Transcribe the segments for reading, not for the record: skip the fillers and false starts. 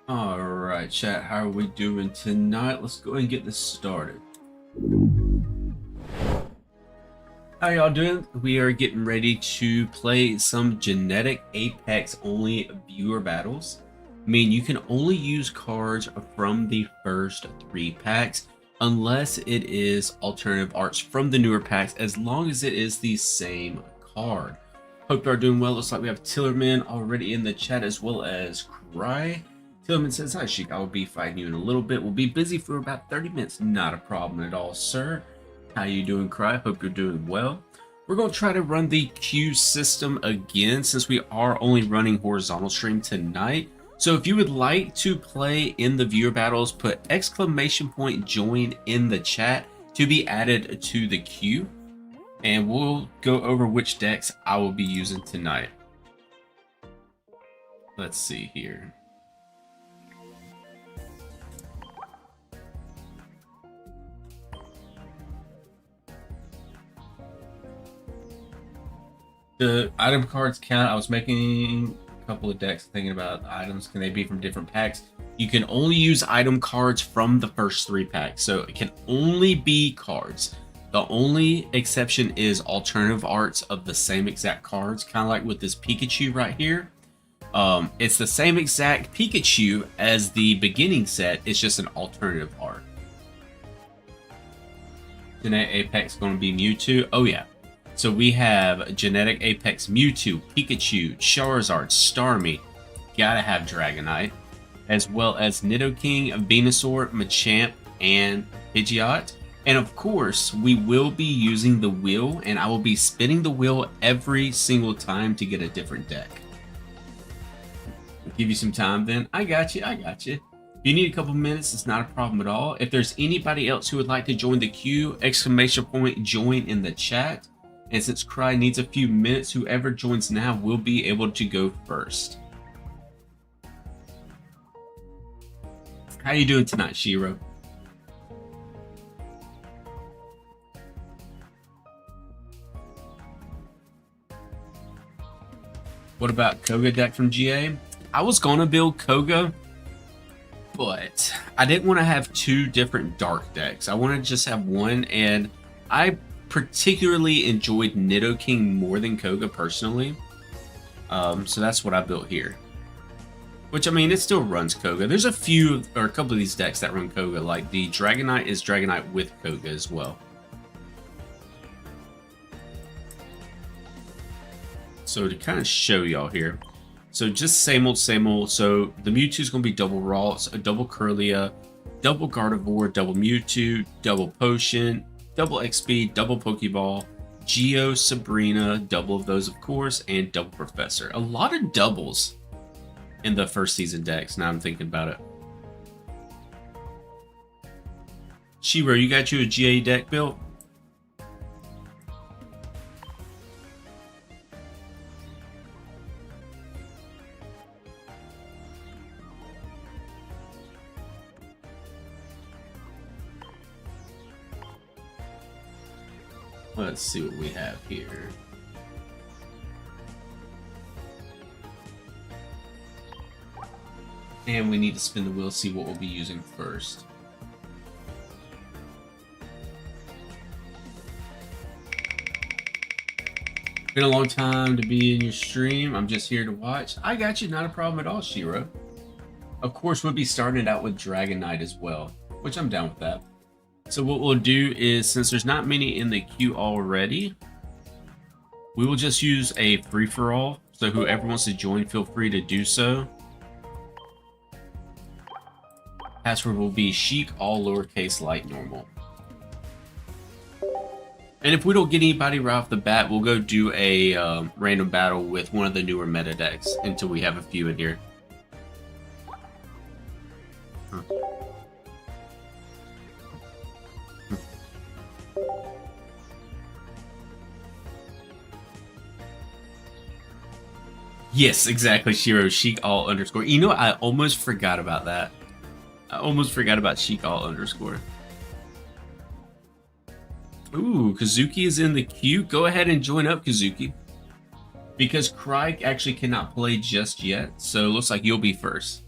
All right, chat, how are we doing tonight? Let's go ahead and get this started. How y'all doing? We are getting ready to play some genetic Apex only viewer battles. I mean, you can only use cards from the first 3 packs unless it is alternative arts from the newer packs, as long as it is the same card. Hope you are doing well. Looks like we have Tillerman already in the chat, as well as Cry. Tillman says, "Hi, Sheik. I will be fighting you in a little bit. We'll be busy for about 30 minutes. Not a problem at all, sir. How you doing, Cry? Hope you're doing well." We're going to try to run the queue system again, since we are only running horizontal stream tonight. So if you would like to play in the viewer battles, put !join in the chat to be added to the queue. And we'll go over which decks I will be using tonight. Let's see here. The item cards count. I was making a couple of decks thinking about items. Can they be from different packs? You can only use item cards from the first 3 packs. So it can only be cards. The only exception is alternative arts of the same exact cards. Kind of like with this Pikachu right here. It's the same exact Pikachu as the beginning set. It's just an alternative art. Genetic Apex going to be Mewtwo. Oh yeah. So we have Genetic Apex Mewtwo, Pikachu, Charizard, Starmie, gotta have Dragonite, as well as Nidoking, Venusaur, Machamp, and Pidgeot. And of course, we will be using the wheel, and I will be spinning the wheel every single time to get a different deck. I'll give you some time then. I got you. If you need a couple minutes, it's not a problem at all. If there's anybody else who would like to join the queue, !join in the chat. And since Cry needs a few minutes, whoever joins now will be able to go first. How you doing tonight, Shiro? What about Koga deck from GA? I was gonna build Koga, but I didn't want to have 2 different dark decks. I wanted to just have one, and I particularly enjoyed Nidoking more than Koga personally. So that's what I built here. Which, I mean, it still runs Koga. There's a couple of these decks that run Koga, like the Dragonite is Dragonite with Koga as well. So to kind of show y'all here. So just same old, same old. So the Mewtwo is going to be double Ralts, a double Curlia, double Gardevoir, double Mewtwo, double Potion, double XP, double Pokeball, Geo, Sabrina, double of those of course, and double Professor. A lot of doubles in the first season decks, now I'm thinking about it. Shiro, you got you a GA deck built? Let's see what we have here. And we need to spin the wheel, see what we'll be using first. Been a long time to be in your stream. I'm just here to watch. I got you, not a problem at all, Shiro. Of course, we'll be starting it out with Dragonite as well, which I'm down with that. So what we'll do is, since there's not many in the queue already, we will just use a free-for-all. So whoever wants to join, feel free to do so. Password will be Sheik, all lowercase, light, normal. And if we don't get anybody right off the bat, we'll go do a random battle with one of the newer meta decks until we have a few in here. Yes, exactly, Shiro. Sheik all underscore. You know what? I almost forgot about that. I almost forgot about Sheik all underscore. Ooh, Kazuki is in the queue. Go ahead and join up, Kazuki. Because Craig actually cannot play just yet, so it looks like you'll be first.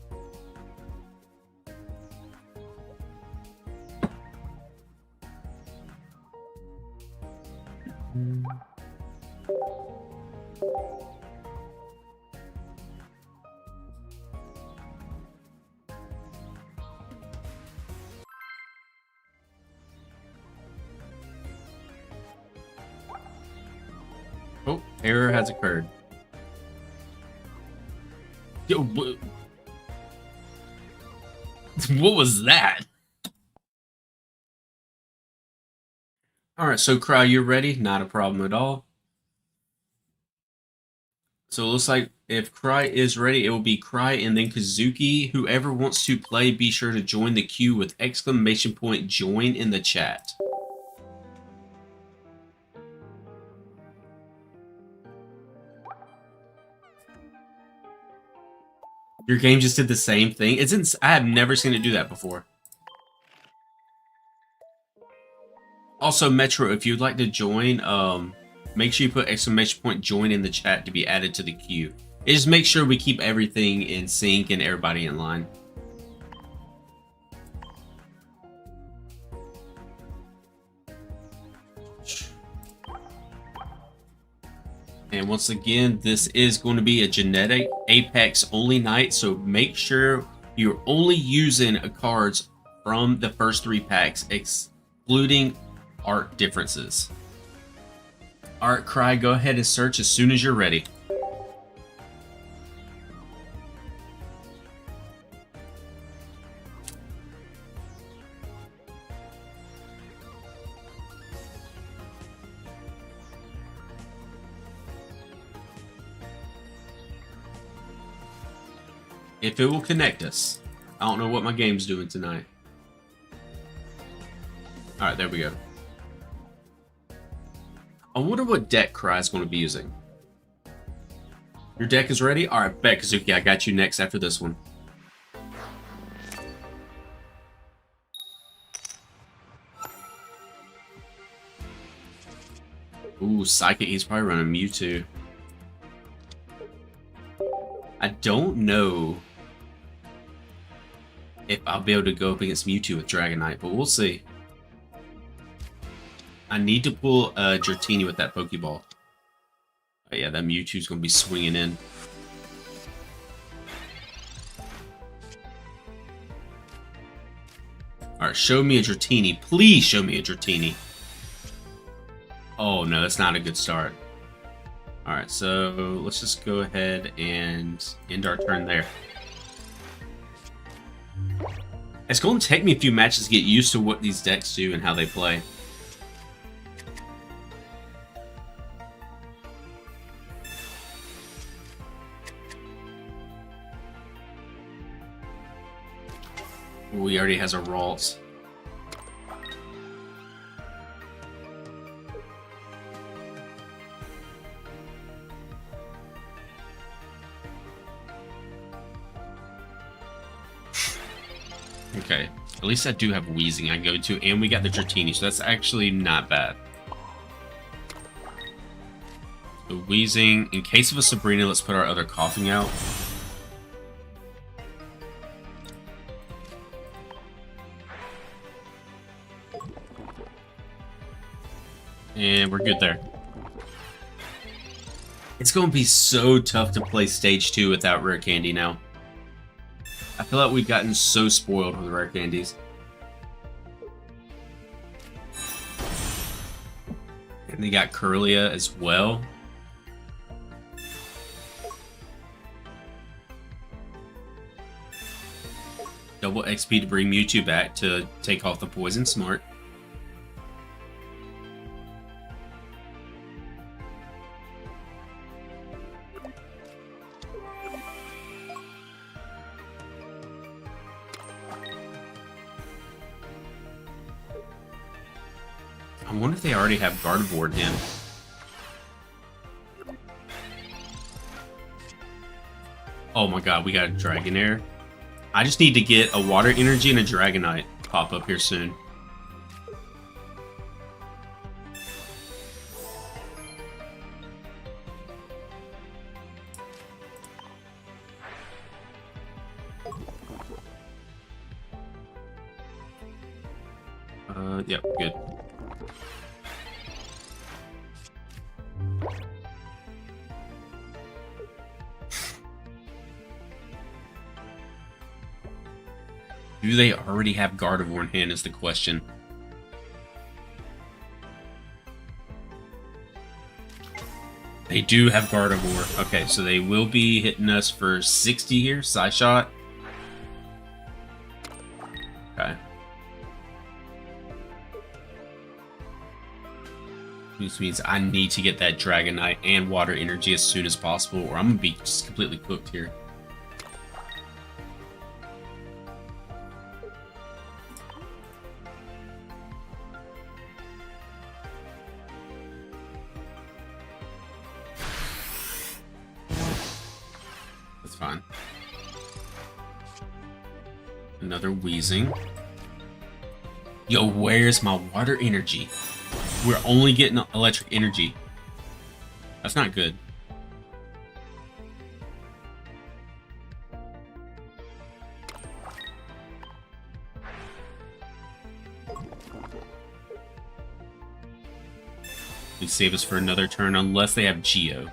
Oh, error has occurred. Yo, what was that? Alright, so Cry, you're ready? Not a problem at all. So it looks like if Cry is ready, it will be Cry and then Kazuki. Whoever wants to play, be sure to join the queue with exclamation point join in the chat. Your game just did the same thing. I have never seen it do that before. Also, Metro, if you'd like to join, make sure you put exclamation point join in the chat to be added to the queue. It just makes sure we keep everything in sync and everybody in line. And once again, this is going to be a genetic Apex only night, so make sure you're only using cards from the first 3 packs, excluding art differences. Alright, Cry, go ahead and search as soon as you're ready. If it will connect us. I don't know what my game's doing tonight. Alright, there we go. I wonder what deck Cry's going to be using. Your deck is ready? Alright, bet, Kazuki, I got you next after this one. Ooh, Psychic, he's probably running Mewtwo. I don't know if I'll be able to go up against Mewtwo with Dragonite, but we'll see. I need to pull Dratini with that Pokeball. Oh yeah, that Mewtwo's going to be swinging in. Alright, show me a Dratini. Please show me a Dratini. Oh no, that's not a good start. Alright, so let's just go ahead and end our turn there. It's going to take me a few matches to get used to what these decks do and how they play. Ooh, he already has a Ralts. Okay, at least I do have Wheezing I can go to, and we got the Dratini, so that's actually not bad. The Wheezing, in case of a Sabrina, let's put our other Coughing out. And we're good there. It's going to be so tough to play Stage 2 without Rare Candy now. I feel like we've gotten so spoiled with Rare Candies. And they got Curlia as well. Double XP to bring Mewtwo back to take off the Poison. Smart. I wonder if they already have Gardevoir in him. Oh my god, we got a Dragonair. I just need to get a Water Energy and a Dragonite pop up here soon. Yep, good. Do they already have Gardevoir in hand is the question. They do have Gardevoir. Okay, so they will be hitting us for 60 here. Side shot. Okay. This means I need to get that Dragonite and Water Energy as soon as possible, or I'm going to be just completely cooked here. That's fine. Another Wheezing. Yo, where's my Water Energy? We're only getting Electric Energy. That's not good. Please save us for another turn unless they have Geo.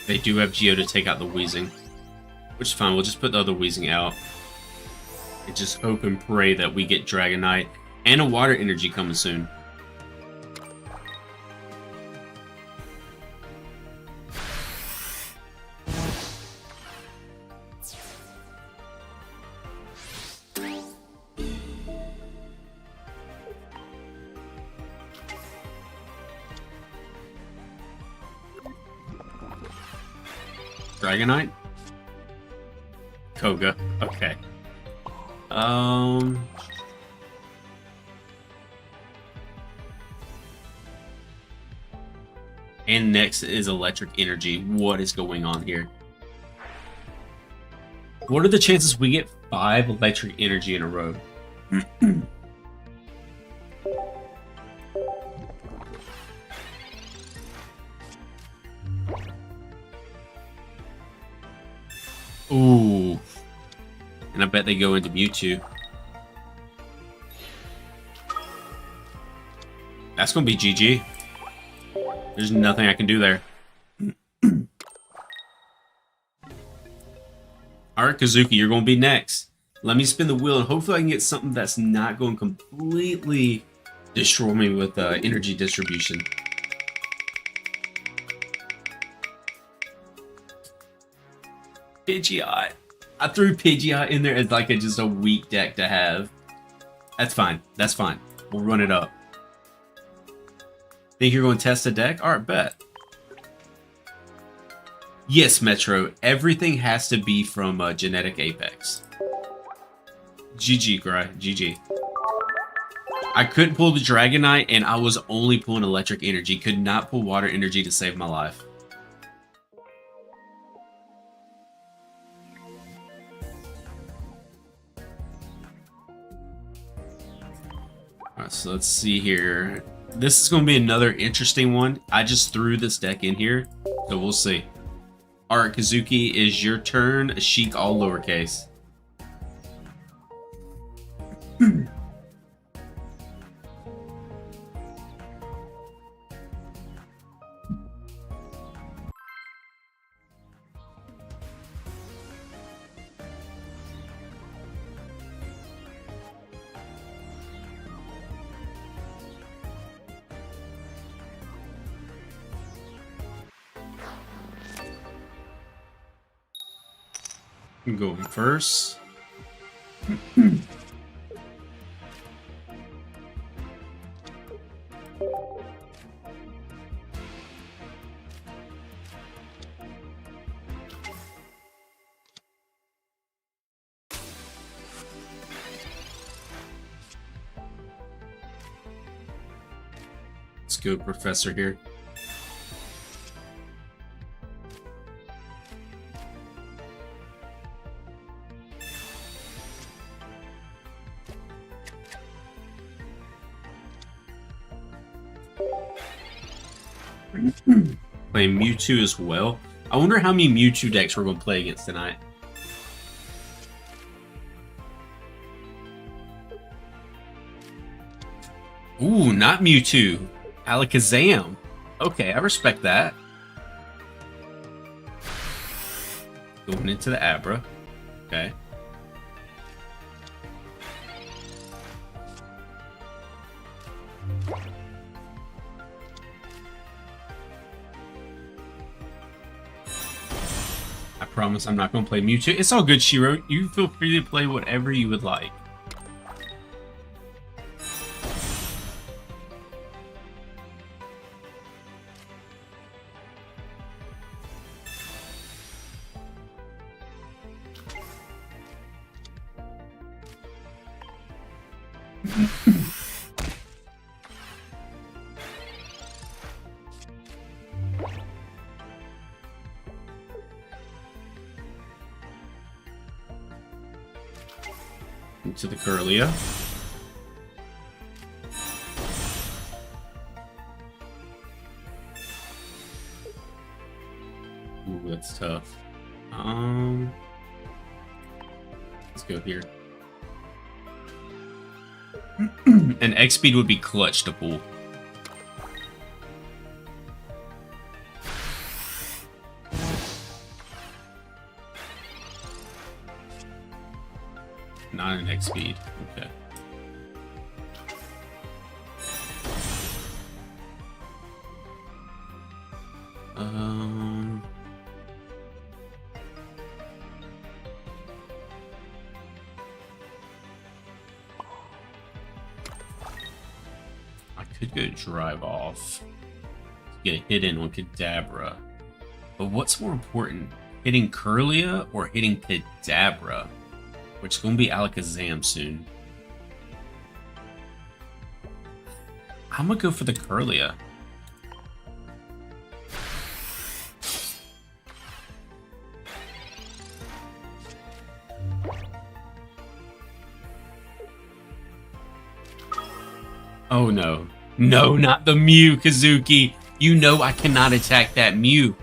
They do have Geo to take out the Wheezing, which is fine. We'll just put the other Wheezing out and just hope and pray that we get Dragonite and a Water Energy coming soon. Dragonite? Koga. Okay. And next is Electric Energy. What is going on here? What are the chances we get 5 Electric Energy in a row? Ooh. And I bet they go into Mewtwo. That's going to be GG. There's nothing I can do there. Alright, Kazuki, you're going to be next. Let me spin the wheel and hopefully I can get something that's not going to completely destroy me with energy distribution. Pidgeot. I threw Pidgeot in there as like just a weak deck to have. That's fine. That's fine. We'll run it up. Think you're going to test a deck? Alright, bet. Yes, Metro. Everything has to be from Genetic Apex. GG, Gry. GG. I couldn't pull the Dragonite and I was only pulling Electric Energy. Could not pull Water Energy to save my life. Alright, so let's see here. This is going to be another interesting one. I just threw this deck in here, so we'll see. Alright, Kazuki, is your turn. Sheik all lowercase. I'm going first. Let's go, Professor here. Playing Mewtwo as well. I wonder how many Mewtwo decks we're going to play against tonight. Ooh, not Mewtwo. Alakazam. Okay, I respect that. Going into the Abra. Okay. I promise I'm not going to play Mewtwo. It's all good, Shiro. You feel free to play whatever you would like. Into the Curlia. Ooh, that's tough. Let's go here. And X speed would be clutch to pull. Not an X speed. Okay. I could go drive off. Get a hit in on Kadabra. But what's more important? Hitting Curlia or hitting Kadabra? Which is going to be Alakazam soon. I'm going to go for the Curlia. Oh no. No, not the Mew, Kazuki. You know I cannot attack that Mew.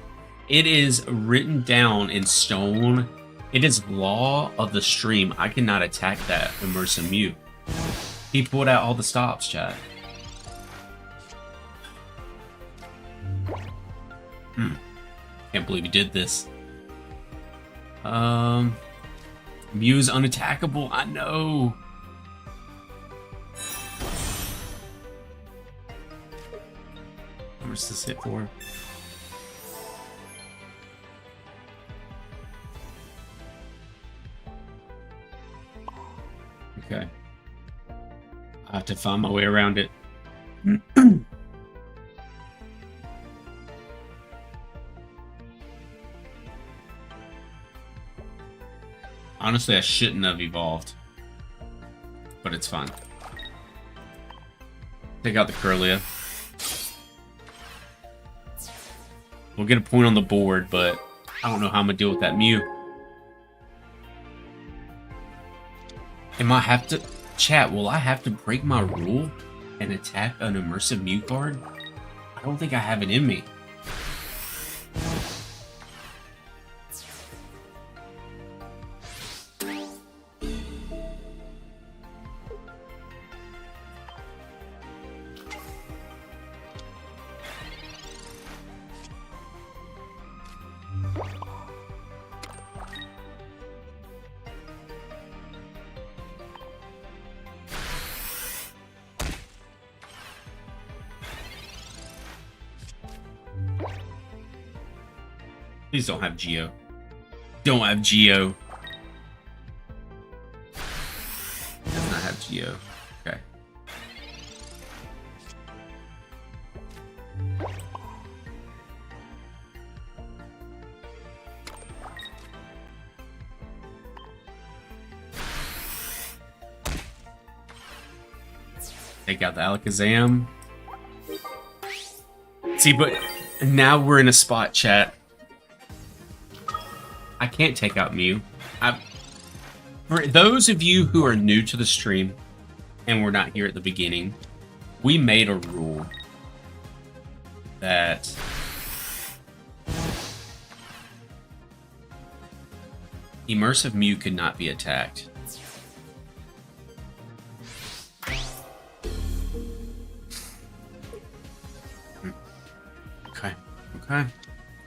It is written down in stone. It is law of the stream. I cannot attack that Immersive Mew. He pulled out all the stops, chat. Can't believe he did this. Mew is unattackable. I know. How much does this hit for? Okay. I have to find my way around it. Honestly, I shouldn't have evolved. But it's fine. Take out the Curlia. We'll get a point on the board, but I don't know how I'm going to deal with that Mew. Am I have to... Chat, will I have to break my rule and attack an Immersive Mew card? I don't think I have it in me. Please don't have Geo. Don't have Geo. Does not have Geo. Okay. Take out the Alakazam. See, but now we're in a spot, chat. I can't take out Mew. For those of you who are new to the stream and were not here at the beginning, we made a rule that Immersive Mew could not be attacked.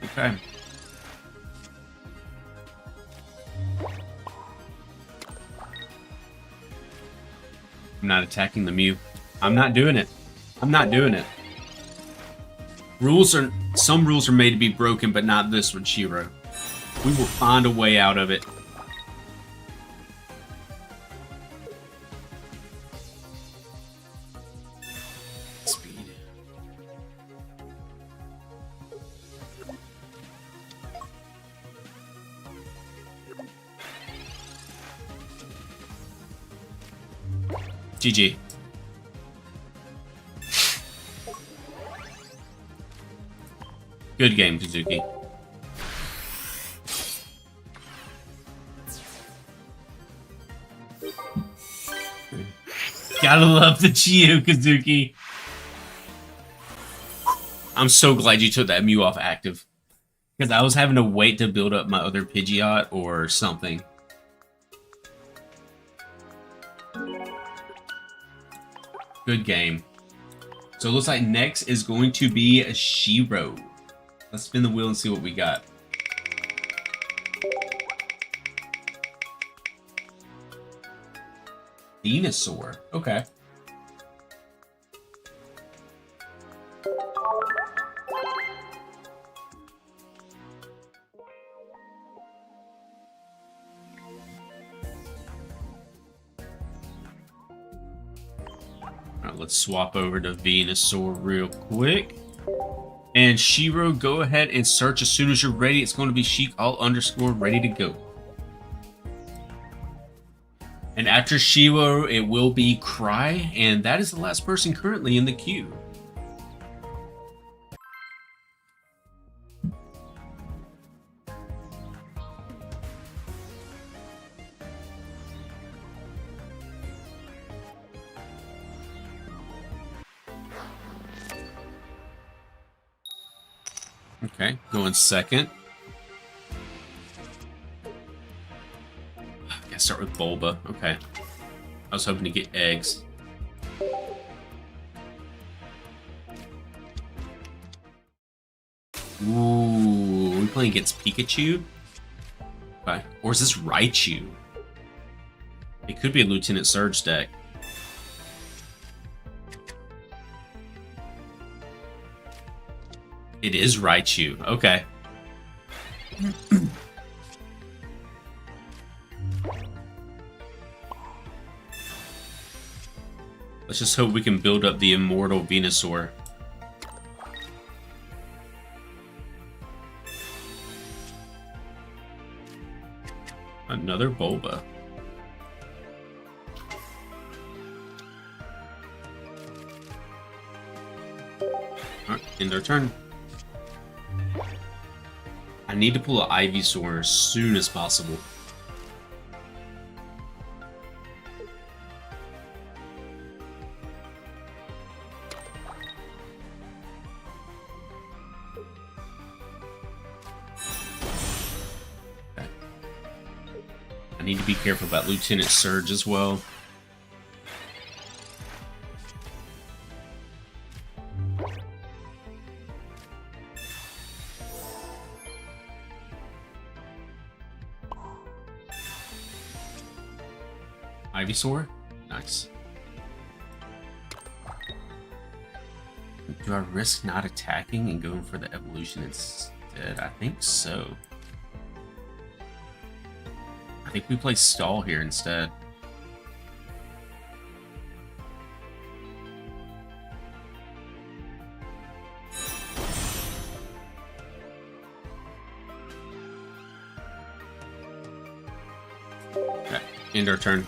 Okay. I'm not attacking the Mew. I'm not doing it. I'm not doing it. Some rules are made to be broken, but not this one, Shiro. We will find a way out of it. Speed. GG. Good game, Kazuki. Gotta love the Chiyu, Kazuki. I'm so glad you took that Mew off active. Because I was having to wait to build up my other Pidgeot or something. Good game. So it looks like next is going to be a Shiro. Let's spin the wheel and see what we got. Venusaur. Okay. Alright, let's swap over to Venusaur real quick. And Shiro, go ahead and search as soon as you're ready. It's going to be Sheik_all_ ready to go. And after Shiro, it will be Cry, and that is the last person currently in the queue. Okay, going second. Gotta start with Bulba. Okay. I was hoping to get eggs. Ooh, are we playing against Pikachu? Okay. Or is this Raichu? It could be a Lieutenant Surge deck. It is Raichu. Okay. Let's just hope we can build up the immortal Venusaur. Another Bulba. Alright, end our turn. I need to pull an Ivysaur as soon as possible. Okay. I need to be careful about Lieutenant Surge as well. Ivysaur? Nice. Do I risk not attacking and going for the evolution instead? I think so. I think we play stall here instead. Okay, end our turn.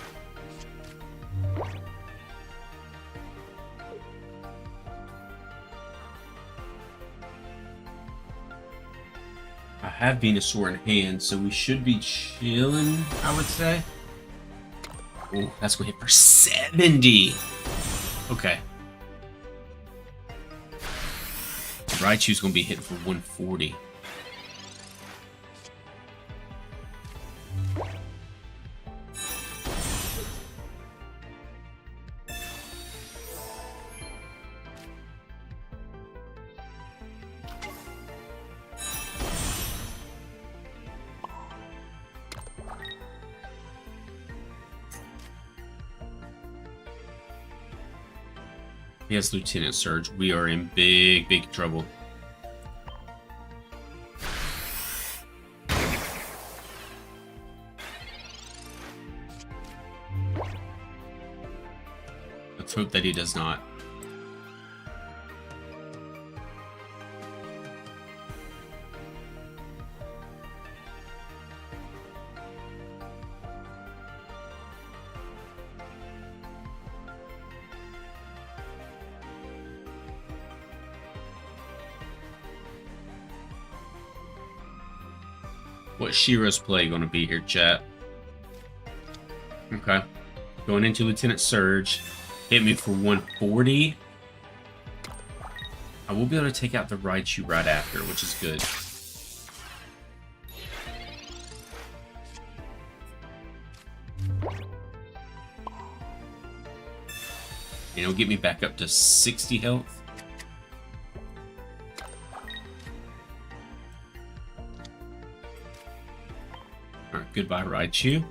I have Venusaur in hand, so we should be chilling, I would say. Oh, that's going to hit for 70. Okay. Raichu's going to be hitting for 140. He has Lieutenant Surge. We are in big, big trouble. Let's hope that he does not. What Shiro's play gonna be here, chat? Okay. Going into Lieutenant Surge. Hit me for 140. I will be able to take out the Raichu right after, which is good. And it'll get me back up to 60 health. Alright, goodbye, Raichu.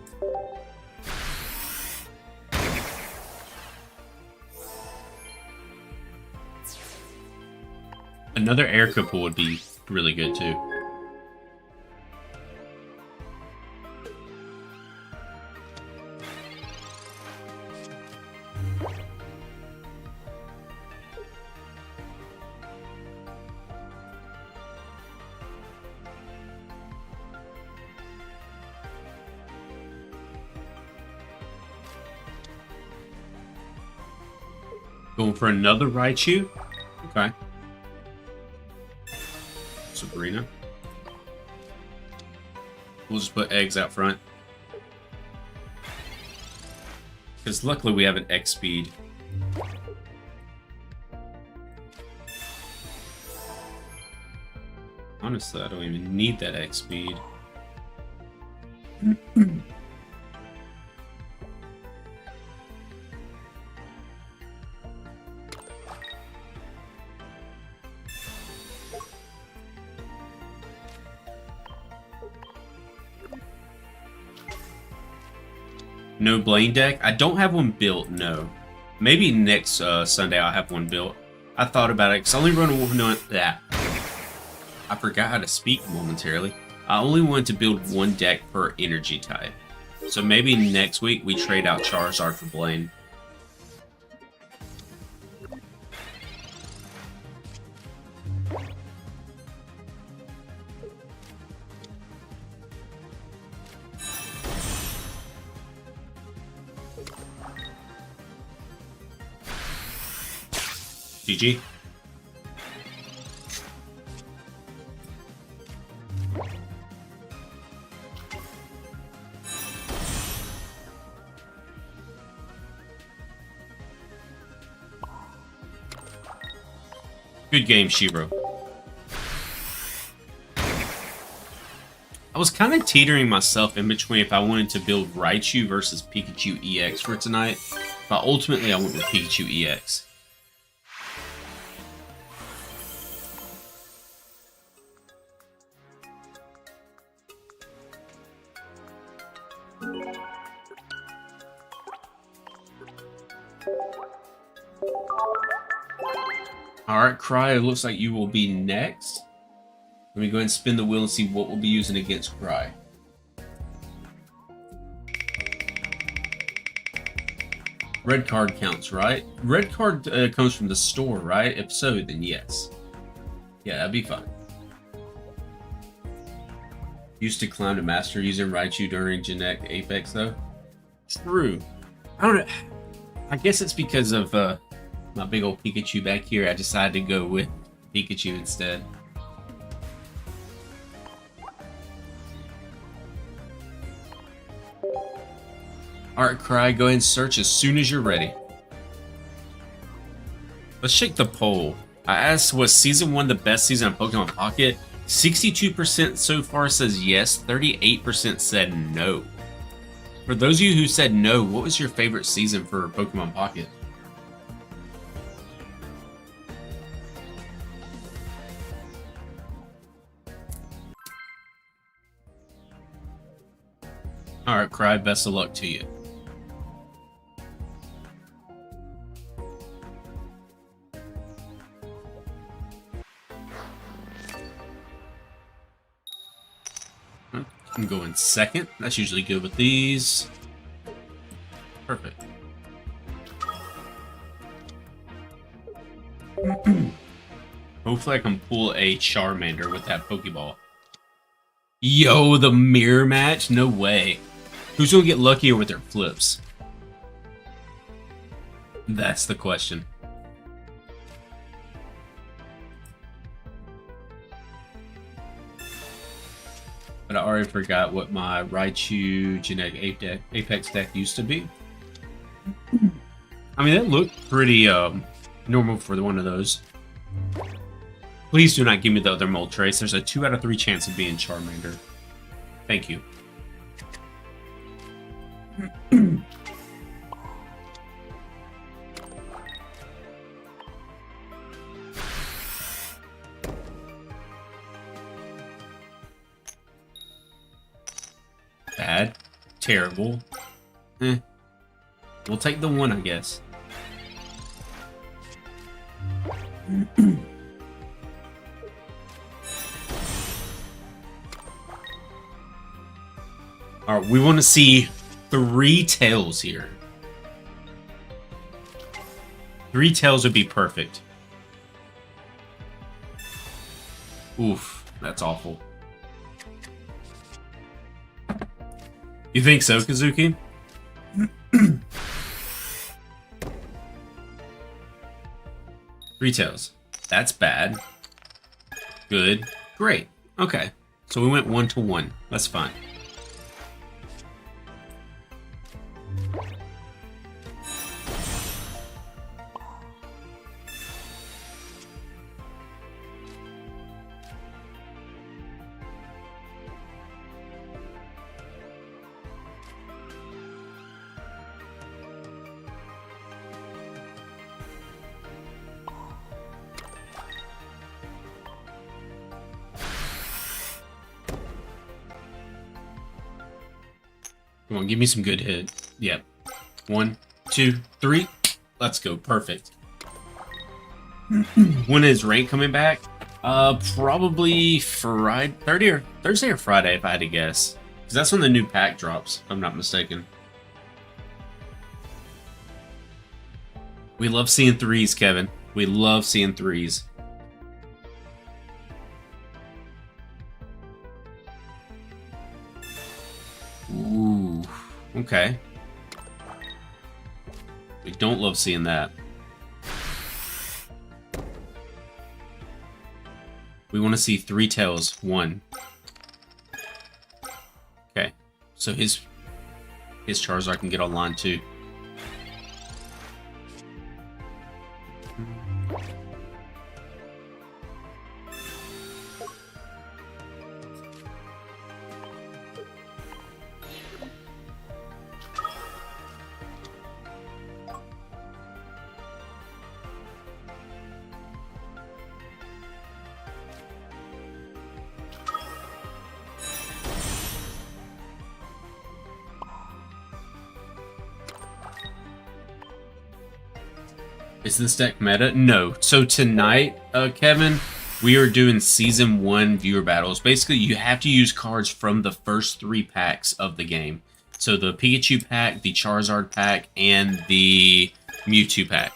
Another air couple would be really good too. Going for another Raichu? Okay. Sabrina. We'll just put eggs out front. Because luckily we have an X speed. Honestly, I don't even need that X speed. No Blaine deck? I don't have one built, no. Maybe next Sunday I'll have one built. I thought about it, because I only run that. I forgot how to speak momentarily. I only wanted to build one deck per energy type. So maybe next week we trade out Charizard for Blaine. GG. Good game, Shiro. I was kind of teetering myself in between if I wanted to build Raichu versus Pikachu EX for tonight, but ultimately I went with Pikachu EX. Alright, Cry, it looks like you will be next. Let me go ahead and spin the wheel and see what we'll be using against Cry. Red card counts, right? Red card comes from the store, right? If so, then yes. Yeah, that'd be fine. Used to climb to master using Raichu during Genetic Apex, though. True. I don't know. I guess it's because of my big old Pikachu back here. I decided to go with Pikachu instead. Alright, Cry, go ahead and search as soon as you're ready. Let's shake the poll. I asked, was Season 1 the best season of Pokemon Pocket? 62% so far says yes, 38% said no. For those of you who said no, what was your favorite season for Pokemon Pocket? Alright, Cry, best of luck to you. I'm going second. That's usually good with these. Perfect. Hopefully I can pull a Charmander with that Pokeball. Yo, the mirror match? No way. Who's gonna get luckier with their flips? That's the question. But I already forgot what my Raichu Genetic Apex deck used to be. I mean, that looked pretty normal for one of those. Please do not give me the other Moltres. There's a 2 out of 3 chance of being Charmander. Thank you. Bad. Terrible. We'll take the 1, I guess. Alright, we want to see 3 tails here. 3 tails would be perfect. Oof, that's awful. You think so, Kazuki? 3 tails. That's bad. Good. Great. Okay. So we went 1 to 1. That's fine. Come on, give me some good hit. Yep. 1, 2, 3. Let's go. Perfect. When is rank coming back? Probably Friday, Thursday or Friday, if I had to guess. Because that's when the new pack drops, if I'm not mistaken. We love seeing 3s, Kevin. We love seeing 3s. Ooh, okay. We don't love seeing that. We want to see 3 tails. 1. Okay, so his Charizard can get online too. Is this deck meta? No. So tonight, Kevin, we are doing Season 1 viewer battles. Basically, you have to use cards from the first 3 packs of the game. So the Pikachu pack, the Charizard pack, and the Mewtwo pack.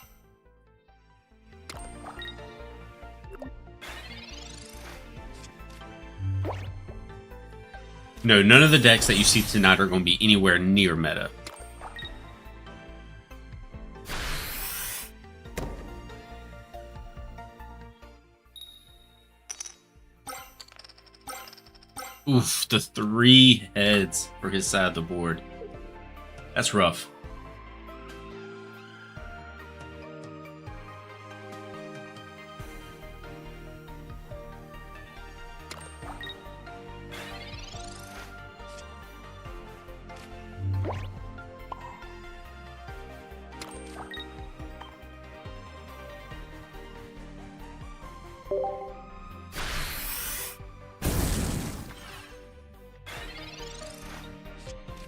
No, none of the decks that you see tonight are going to be anywhere near meta. Oof, the 3 heads for his side of the board. That's rough.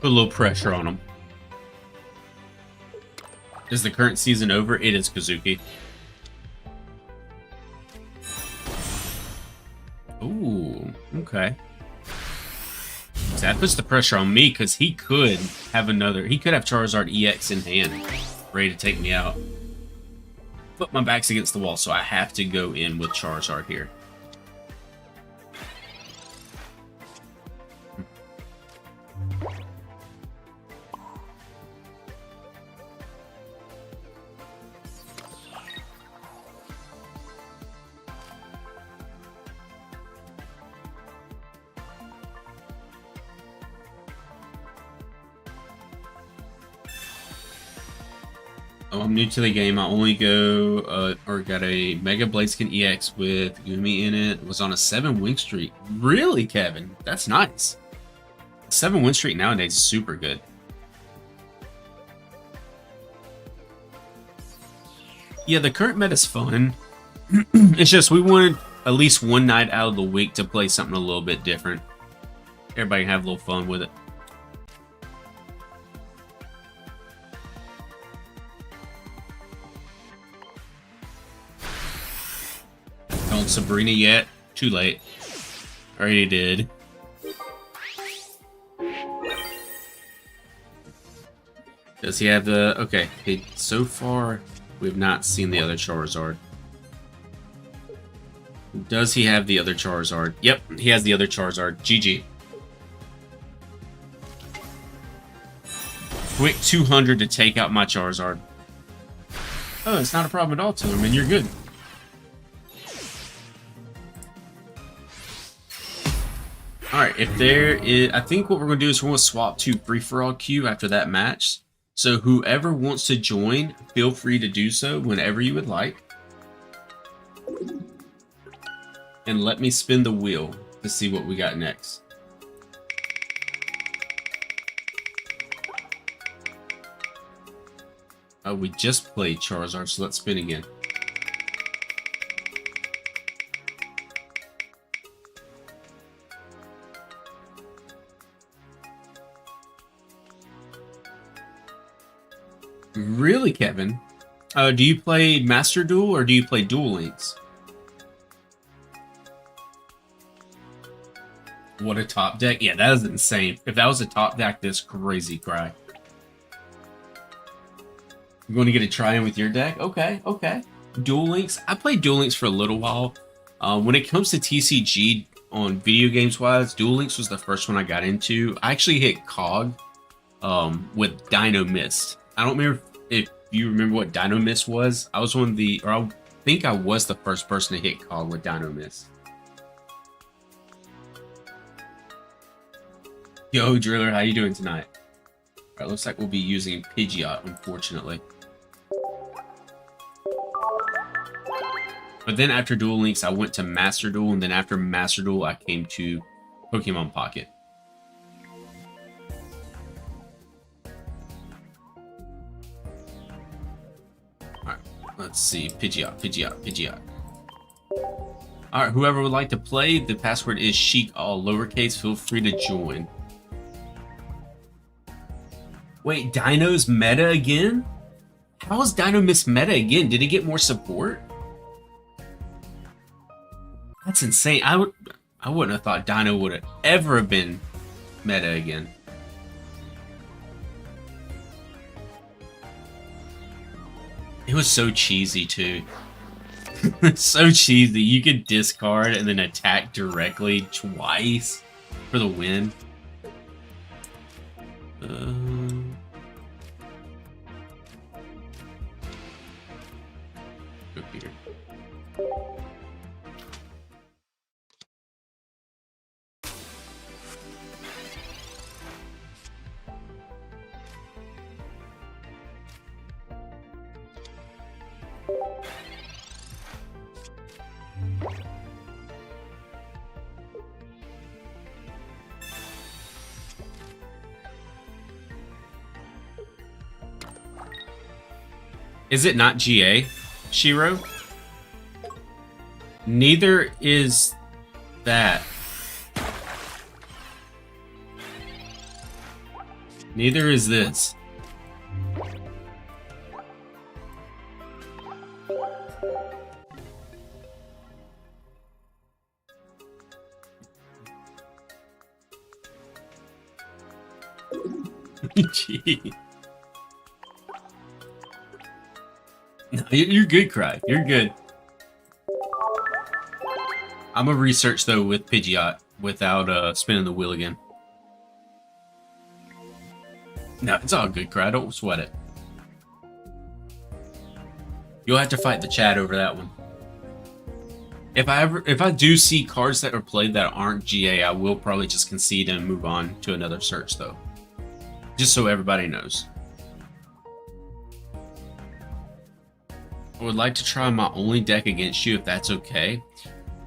Put a little pressure on him. Is the current season over? It is, Kazuki. Ooh, okay. That puts the pressure on me because he could have Charizard EX in hand, ready to take me out. But my back's against the wall, so I have to go in with Charizard here. Oh, I'm new to the game. I only got a Mega Blaziken EX with Gumi in it. Was on a 7-win streak. Really, Kevin? That's nice. 7-win streak nowadays is super good. Yeah, the current meta's fun. It's just we wanted at least one night out of the week to play something a little bit different. Everybody can have a little fun with it. Don't Sabrina yet. Too late. Already did. Does he have the... Okay, so far we have not seen the other Charizard. Does he have the other Charizard? Yep, he has the other Charizard. GG. Quick 200 to take out my Charizard. Oh, it's not a problem at all, Tillerman. You're good. Alright, if there is... I think what we're going to do is we're going to swap to free-for-all queue after that match. So whoever wants to join, feel free to do so whenever you would like. And let me spin the wheel to see what we got next. Oh, we just played Charizard, so let's spin again. Really, Kevin? Do you play Master Duel or do you play Duel Links? What a top deck. Yeah, that is insane. If that was a top deck, this crazy cry. You're going to get a try in with your deck? Okay, okay. Duel Links. I played Duel Links for a little while. When it comes to TCG on video games wise, Duel Links was the first one I got into. I actually hit COG with Dino Mist. I don't remember if you remember what Dino Mist was. I was one of the, or I think I was the first person to hit COG with Dino Mist. Yo, Driller, how you doing tonight? Alright, looks like we'll be using Pidgeot, unfortunately. But then after Duel Links, I went to Master Duel, and then after Master Duel, I came to Pokemon Pocket. Alright, let's see. Pidgeot, Pidgeot, Pidgeot. Alright, whoever would like to play, the password is Chic, all lowercase. Feel free to join. Wait, Dino's meta again? How is Dino Mist meta again? Did he get more support? That's insane. I wouldn't have thought Dino would have ever been meta again. It was so cheesy too. So cheesy. You could discard and then attack directly twice for the win. Go here. Is it not GA, Shiro? Neither is that. Neither is this. Gee. No, you're good, Cry. You're good. I'm gonna research though with Pidgeot without spinning the wheel again. No, it's all good, Cry. Don't sweat it. You'll have to fight the chat over that one. If I do see cards that are played that aren't GA, I will probably just concede and move on to another search though. Just so everybody knows. I would like to try my only deck against you if that's okay.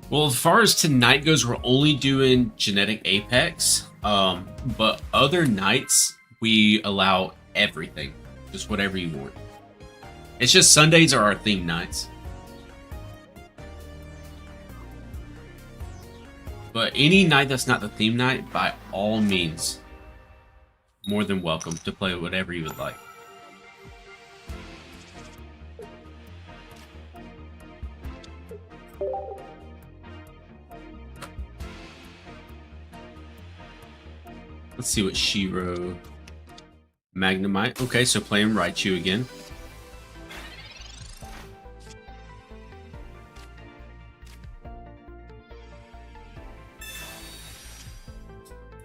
Well, as far as tonight goes, we're only doing Genetic Apex. But other nights, we allow everything. Just whatever you want. It's just Sundays are our theme nights. But any night that's not the theme night, by all means, more than welcome to play whatever you would like. Let's see what Shiro. Magnemite. Okay, so playing Raichu again.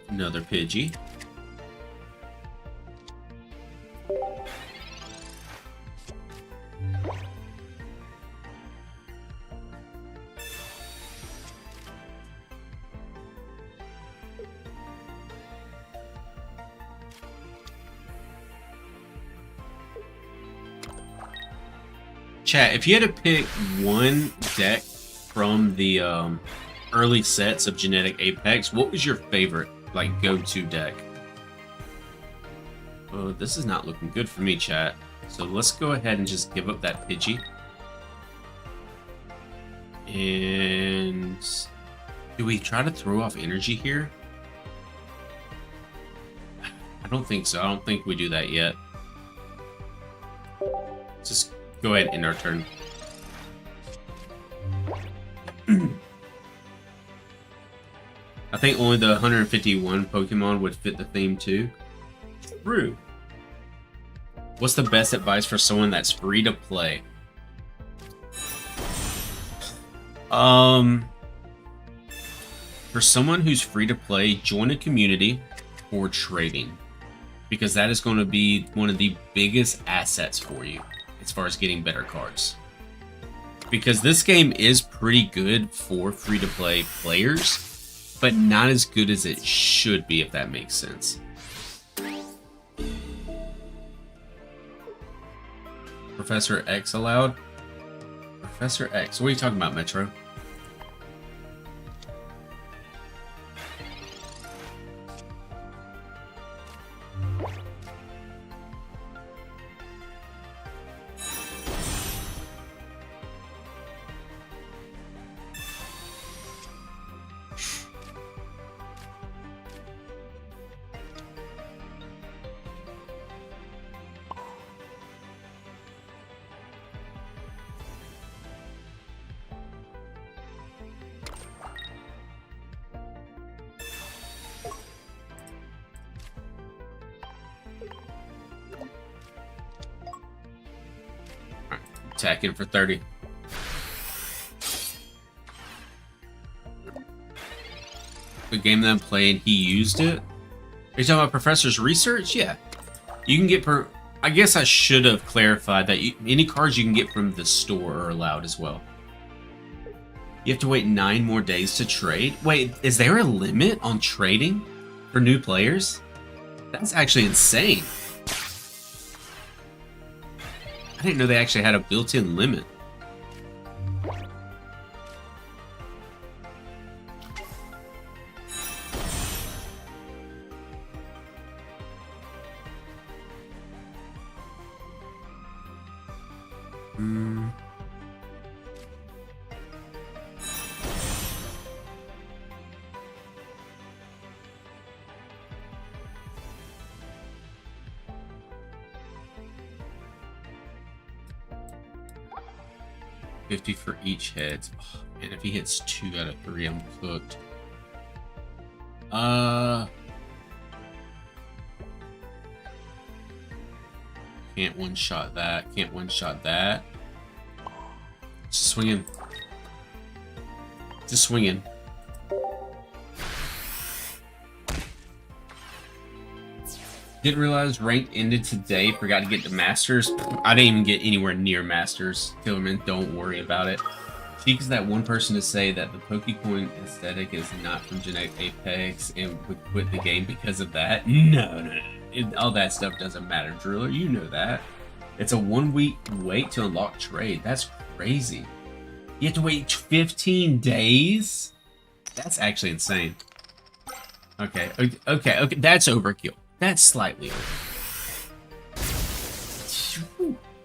Another Pidgey. Chat, if you had to pick one deck from the early sets of Genetic Apex, what was your favorite, like, go-to deck? Oh, this is not looking good for me, chat. So let's go ahead and just give up that Pidgey. And do we try to throw off energy here? I don't think so. I don't think we do that yet. Just go ahead and end our turn. I think only the 151 Pokemon would fit the theme too. True. What's the best advice for someone that's free to play? For someone who's free to play, join a community for trading, because that is going to be one of the biggest assets for you as far as getting better cards. Because this game is pretty good for free to play players, but not as good as it should be, if that makes sense. Professor X allowed? Professor X. What are you talking about, Metro? Attacking for 30. The game that I'm playing, he used it. Are you talking about Professor's research? Yeah. You can get per... I guess I should have clarified that any cards you can get from the store are allowed as well. You have to wait 9 more days to trade? Wait, is there a limit on trading for new players? That's actually insane. I didn't know they actually had a built-in limit. $50 for each head. Oh, man, if he hits 2 out of 3, I'm cooked. Can't one-shot that. Can't one-shot that. Just swinging. Just swinging. Didn't realize ranked ended today. Forgot to get the Masters. I didn't even get anywhere near Masters. Tillerman, don't worry about it. Sheik is that one person to say that the Pokecoin aesthetic is not from Genetic Apex and would quit the game because of that. No. All that stuff doesn't matter, Driller. You know that. It's a 1 week wait to unlock trade. That's crazy. You have to wait 15 days? That's actually insane. Okay. That's overkill. That's slightly over.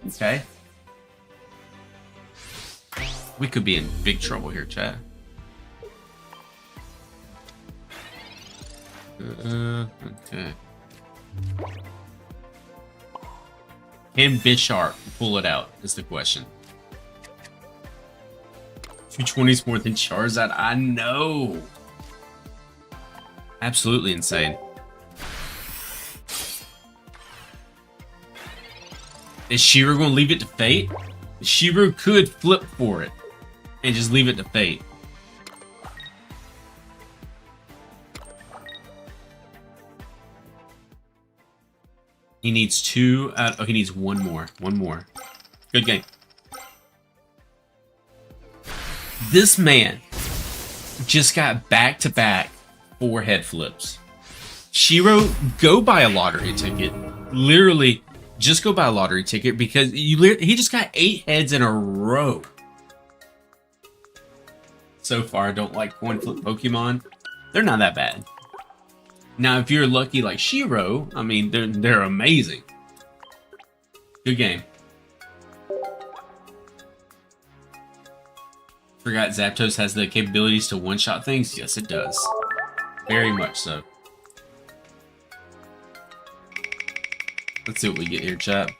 Okay. We could be in big trouble here, chat. Okay. Can Bisharp pull it out is the question. 220s more than Charizard? I know. Absolutely insane. Is Shiro going to leave it to fate? Shiro could flip for it and just leave it to fate. He needs two. Oh, he needs one more. One more. Good game. This man just got back-to-back 4 head flips. Shiro, go buy a lottery ticket. Literally, just go buy a lottery ticket because he just got 8 heads in a row. So far, I don't like coin flip Pokemon. They're not that bad. Now, if you're lucky like Shiro, I mean, they're amazing. Good game. Forgot Zapdos has the capabilities to one-shot things? Yes, it does. Very much so. Let's see what we get here, chat.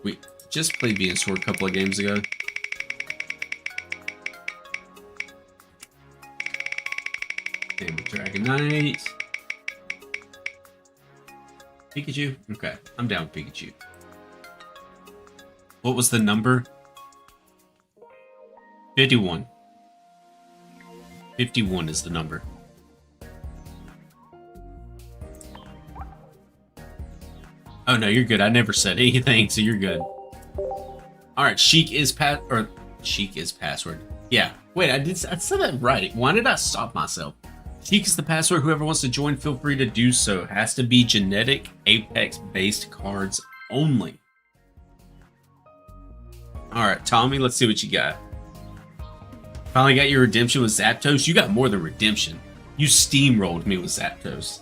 We just played Venusaur a couple of games ago. And with Dragonite. Pikachu? Okay, I'm down with Pikachu. What was the number? 51. 51 is the number. Oh no, you're good. I never said anything, so you're good. Alright, Sheik is password. Yeah. Wait, I said that right. Why did I stop myself? Sheik is the password. Whoever wants to join, feel free to do so. Has to be genetic Apex-based cards only. Alright, Tommy, let's see what you got. Finally got your redemption with Zapdos. You got more than redemption. You steamrolled me with Zapdos.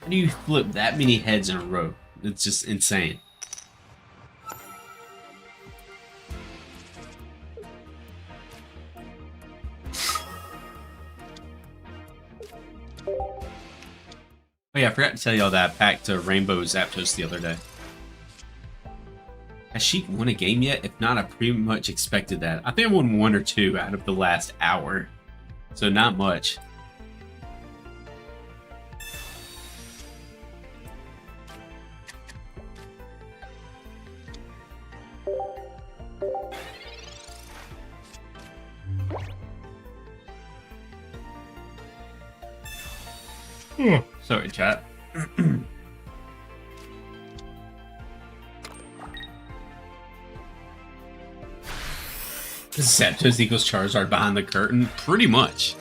How do you flip that many heads in a row? It's just insane. Oh yeah, I forgot to tell y'all that I packed a Rainbow Zapdos the other day. Has Sheik won a game yet? If not, I pretty much expected that. I think I won 1 or 2 out of the last hour. So not much. Sorry, chat. Zapdos equals Charizard behind the curtain? Pretty much.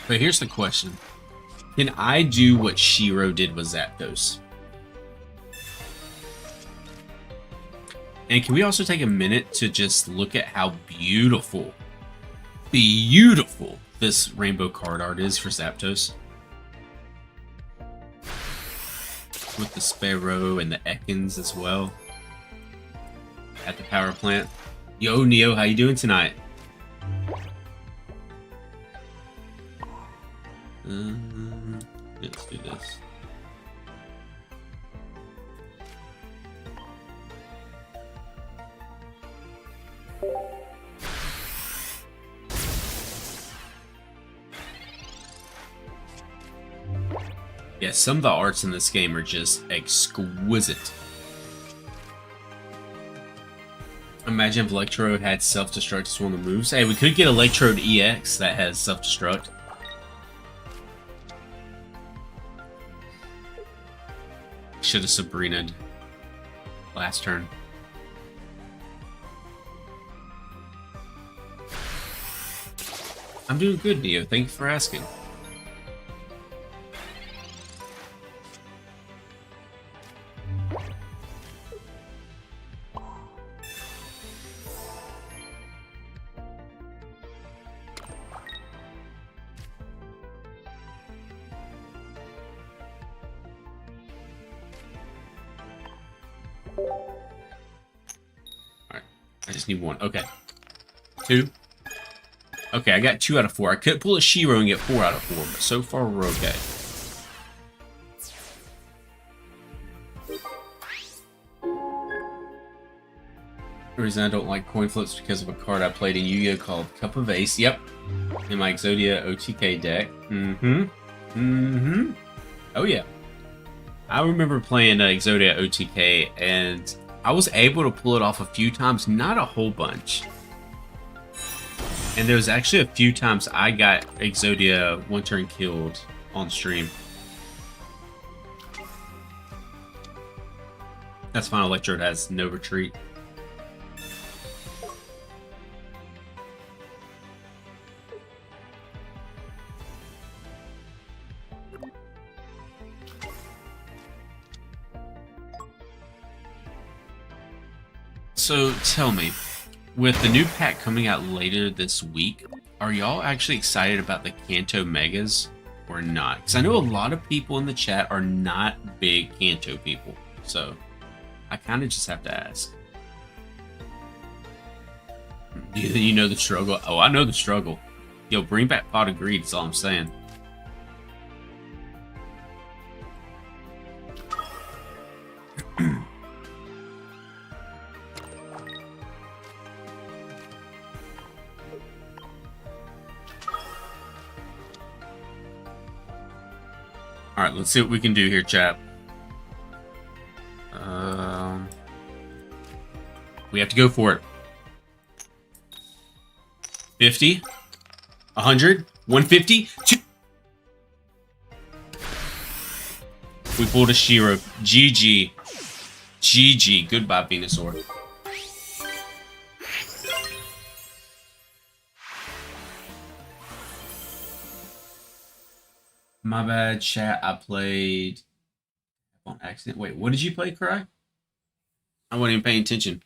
But here's the question. Can I do what Shiro did with Zapdos? And can we also take a minute to just look at how beautiful this rainbow card art is for Zapdos? With the Sparrow and the Ekans as well. At the power plant. Yo, Neo, how you doing tonight? Let's do this. Yeah, some of the arts in this game are just exquisite. Imagine if Electrode had self-destruct as one of the moves. Hey, we could get Electrode EX that has self-destruct. Should have Sabrina'd last turn. I'm doing good, Neo. Thank you for asking. Alright, I just need one. Okay. 2. Okay, I got 2 out of 4. I could pull a Shiro and get 4 out of 4, but so far we're okay. The reason I don't like coin flips because of a card I played in Yu-Gi-Oh! Called Cup of Ace. Yep. In my Exodia OTK deck. Oh yeah. I remember playing Exodia OTK, and I was able to pull it off a few times, not a whole bunch. And there was actually a few times I got Exodia one turn killed on stream. That's fine, Electrode has no retreat. So tell me, with the new pack coming out later this week, are y'all actually excited about the Kanto Megas or not? Because I know a lot of people in the chat are not big Kanto people, so I kind of just have to ask. You know the struggle? Oh, I know the struggle. Yo, bring back Pot of Greed, that's all I'm saying. Alright, let's see what we can do here, chat. We have to go for it. 50, 100, 150, 2. We pulled a Shiro. GG. GG. Goodbye, Venusaur. My bad, chat. I played on accident. Wait, what did you play, Cry? I wasn't even paying attention.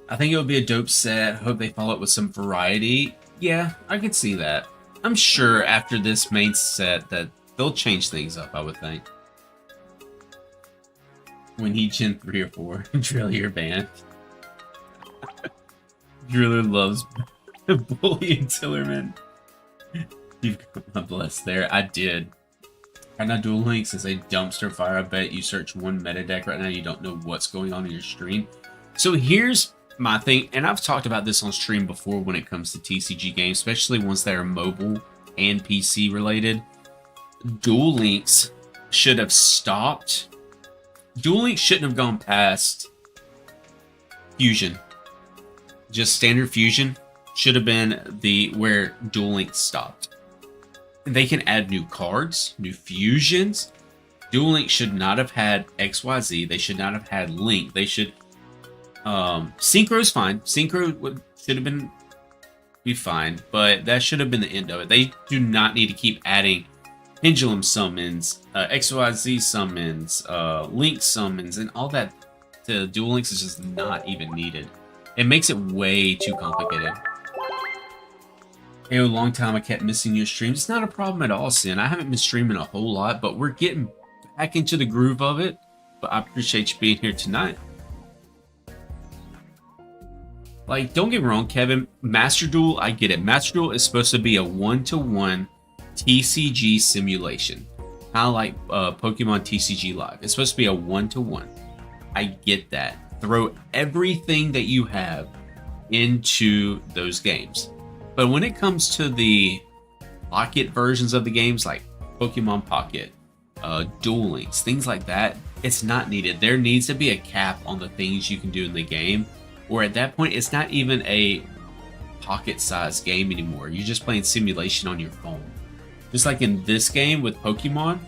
I think it would be a dope set. Hope they follow it with some variety. Yeah, I could see that. I'm sure after this main set that they'll change things up, I would think. When he Gen 3 or 4, Driller banned. Driller loves bullying Tillerman. You've got blessed there. I did. Right now, Duel Links is a dumpster fire. I bet you search one meta deck right now, you don't know what's going on in your stream. So here's my thing, and I've talked about this on stream before when it comes to TCG games, especially ones that are mobile and PC related. Duel Links should have stopped. Duel Links shouldn't have gone past Fusion. Just standard Fusion should have been where Duel Links stopped. They can add new cards, new fusions. Duel Links should not have had XYZ. They should not have had Link. They should Synchro's fine. Synchro should have be fine, but that should have been the end of it. They do not need to keep adding Pendulum summons, XYZ summons, Link summons, and all that to Duel Links is just not even needed. It makes it way too complicated. Hey, a long time I kept missing your streams. It's not a problem at all, Sin. I haven't been streaming a whole lot, but we're getting back into the groove of it. But I appreciate you being here tonight. Like, don't get me wrong, Kevin. Master Duel, I get it. Master Duel is supposed to be a one-to-one TCG simulation. Kind of like Pokemon TCG Live. It's supposed to be a one-to-one. I get that. throw everything that you have into those games. But when it comes to the pocket versions of the games, like Pokemon Pocket, Duel Links, things like that, it's not needed. There needs to be a cap on the things you can do in the game, or at that point, it's not even a pocket-sized game anymore. You're just playing simulation on your phone. Just like in this game with Pokemon,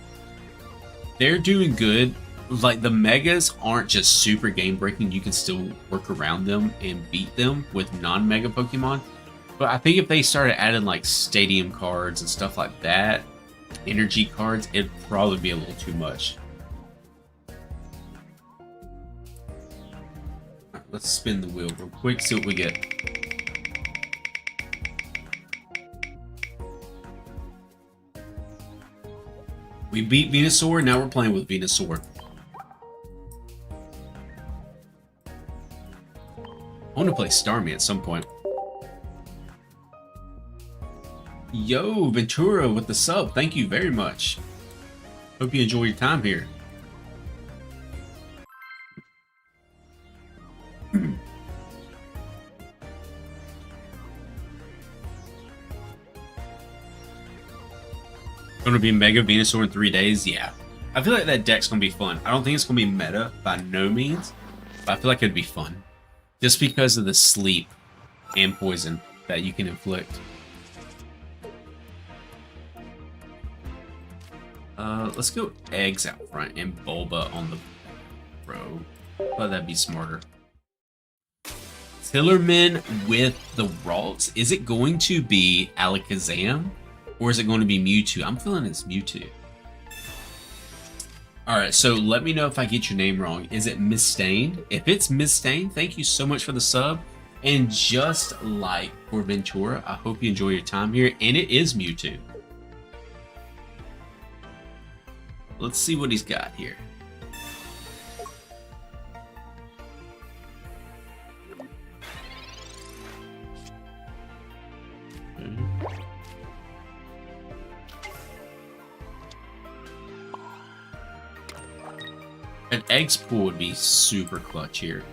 they're doing good. Like, the Megas aren't just super game-breaking. You can still work around them and beat them with non-Mega Pokemon. But I think if they started adding, like, stadium cards and stuff like that, energy cards, it'd probably be a little too much. Right, let's spin the wheel real quick, see what we get. We beat Venusaur, now we're playing with Venusaur. I want to play Starmie at some point. Yo, Ventura with the sub. Thank you very much. Hope you enjoy your time here. Going to be Mega Venusaur in 3 days? Yeah. I feel like that deck's going to be fun. I don't think it's going to be meta by no means, but I feel like it'd be fun. Just because of the sleep and poison that you can inflict. Let's go eggs out front and Bulba on the row. Thought that'd be smarter. Tillerman with the Ralts. Is it going to be Alakazam? Or is it going to be Mewtwo? I'm feeling it's Mewtwo. Alright, so let me know if I get your name wrong. Is it Miss Stain? If it's Miss Stain, thank you so much for the sub. And just like for Ventura, I hope you enjoy your time here. And it is Mewtwo. Let's see what he's got here. An Eggs pool would be super clutch here.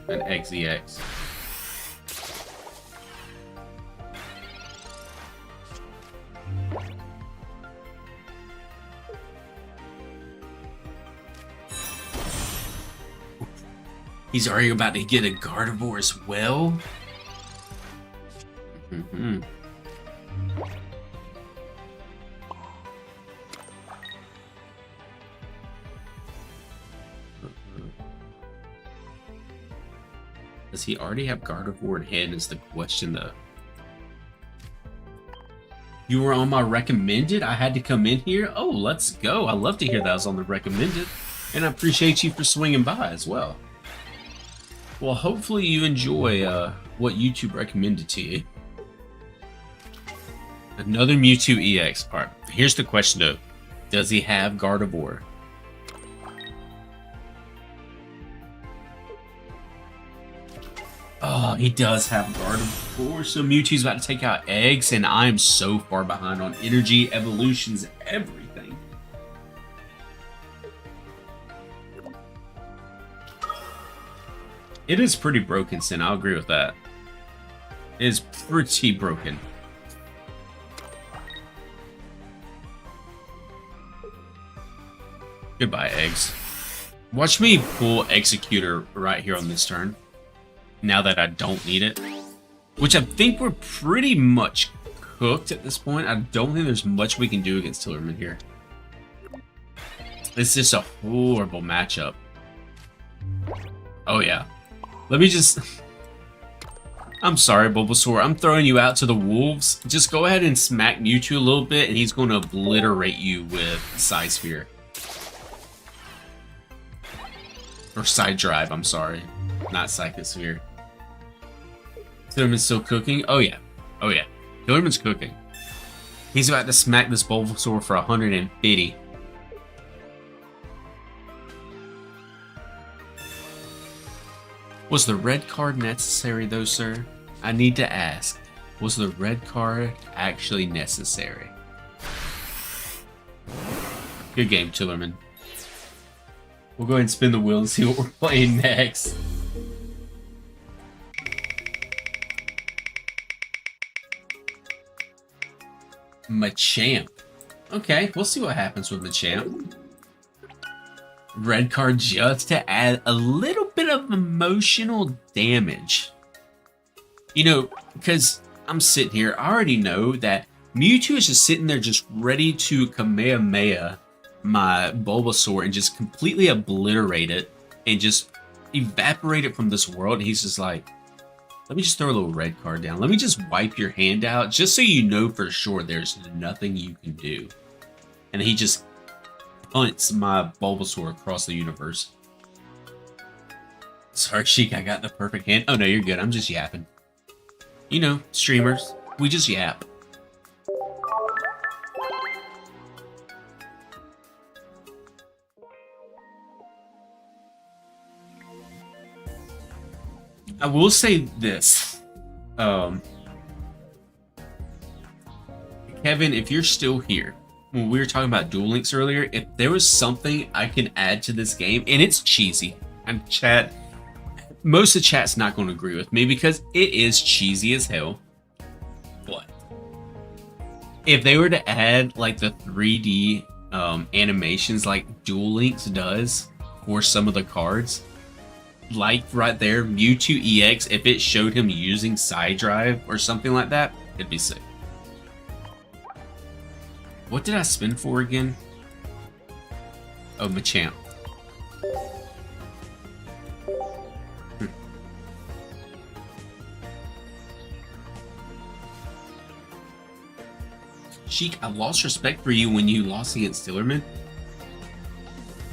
An Eggs EX. He's already about to get a Gardevoir as well. Mm-hmm. Does he already have Gardevoir in hand is the question, though. You were on my recommended? I had to come in here? Oh, let's go. I love to hear that I was on the recommended. And I appreciate you for swinging by as well. Well, hopefully you enjoy what YouTube recommended to you. Another Mewtwo EX. Alright, here's the question, though. Does he have Gardevoir? Oh, he does have Gardevoir, so Mewtwo's about to take out Eggs, and I'm so far behind on energy, evolutions, everything. It is pretty broken, Sin. I'll agree with that. It is pretty broken. Goodbye, Eggs. Watch me pull Executor right here on this turn. Now that I don't need it. Which I think we're pretty much cooked at this point. I don't think there's much we can do against Tillerman here. It's just a horrible matchup. Oh yeah. Let me just... I'm sorry, Bulbasaur. I'm throwing you out to the wolves. Just go ahead and smack Mewtwo a little bit, and he's going to obliterate you with Side Sphere. Or Side Drive, I'm sorry. Not Psychic Sphere. Tillerman's still cooking? Oh yeah. Oh yeah. Tillerman's cooking. He's about to smack this Bulbasaur for 150. Was the red card necessary though, sir? I need to ask. Was the red card actually necessary? Good game, Tillerman. We'll go ahead and spin the wheel and see what we're playing next. Machamp. Okay, we'll see what happens with Machamp. Red card just to add a little bit of emotional damage. You know, because I'm sitting here, I already know that Mewtwo is just sitting there just ready to Kamehameha my Bulbasaur and just completely obliterate it and just evaporate it from this world. And he's just like, let me just throw a little red card down. Let me just wipe your hand out just so you know for sure there's nothing you can do. And he just punts my Bulbasaur across the universe. Sorry, Sheik, I got the perfect hand. Oh, no, you're good. I'm just yapping. You know, streamers, we just yap. I will say this. Kevin, if you're still here, when we were talking about Duel Links earlier, if there was something I can add to this game, and it's cheesy, and chat, most of the chat's not going to agree with me because it is cheesy as hell. But if they were to add like the 3D animations like Duel Links does for some of the cards, like right there, Mewtwo EX, if it showed him using Side Drive or something like that, it'd be sick. What did I spin for again? Oh, Machamp. Sheik, I lost respect for you when you lost against Stillerman.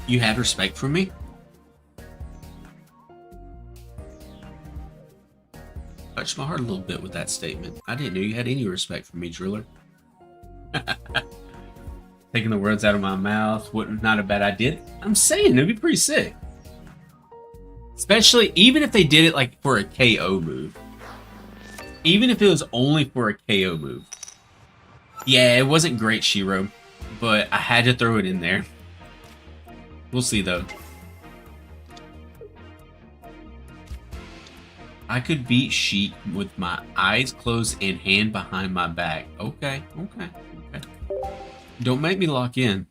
You had respect for me? Touched my heart a little bit with that statement. I didn't know you had any respect for me, Driller. Taking the words out of my mouth, not a bad idea. I'm saying it'd be pretty sick. Especially, even if they did it like for a KO move. Even if it was only for a KO move. Yeah, it wasn't great, Shiro, but I had to throw it in there. We'll see, though. I could beat Sheik with my eyes closed and hand behind my back. Okay. Don't make me lock in.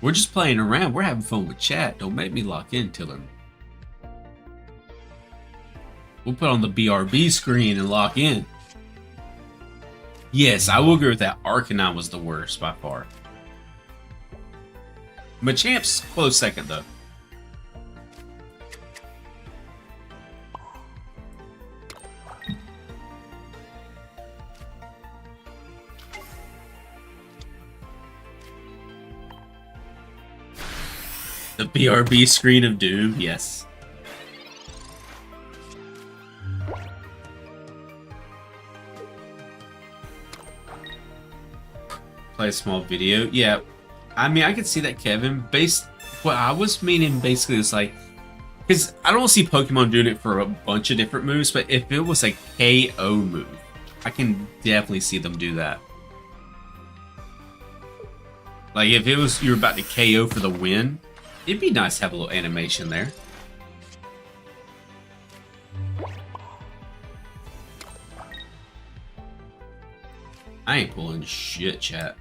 We're just playing around. We're having fun with chat. Don't make me lock in, Tiller. We'll put on the BRB screen and lock in. Yes, I will agree with that. Arcanine was the worst by far. Machamp's close second, though. The BRB screen of doom, yes. Play a small video. Yeah, I mean, I could see that, Kevin. What I was meaning basically is like, because I don't see Pokemon doing it for a bunch of different moves, but if it was a KO move, I can definitely see them do that. Like, if it was you're about to KO for the win, it'd be nice to have a little animation there. I ain't pulling shit, chat.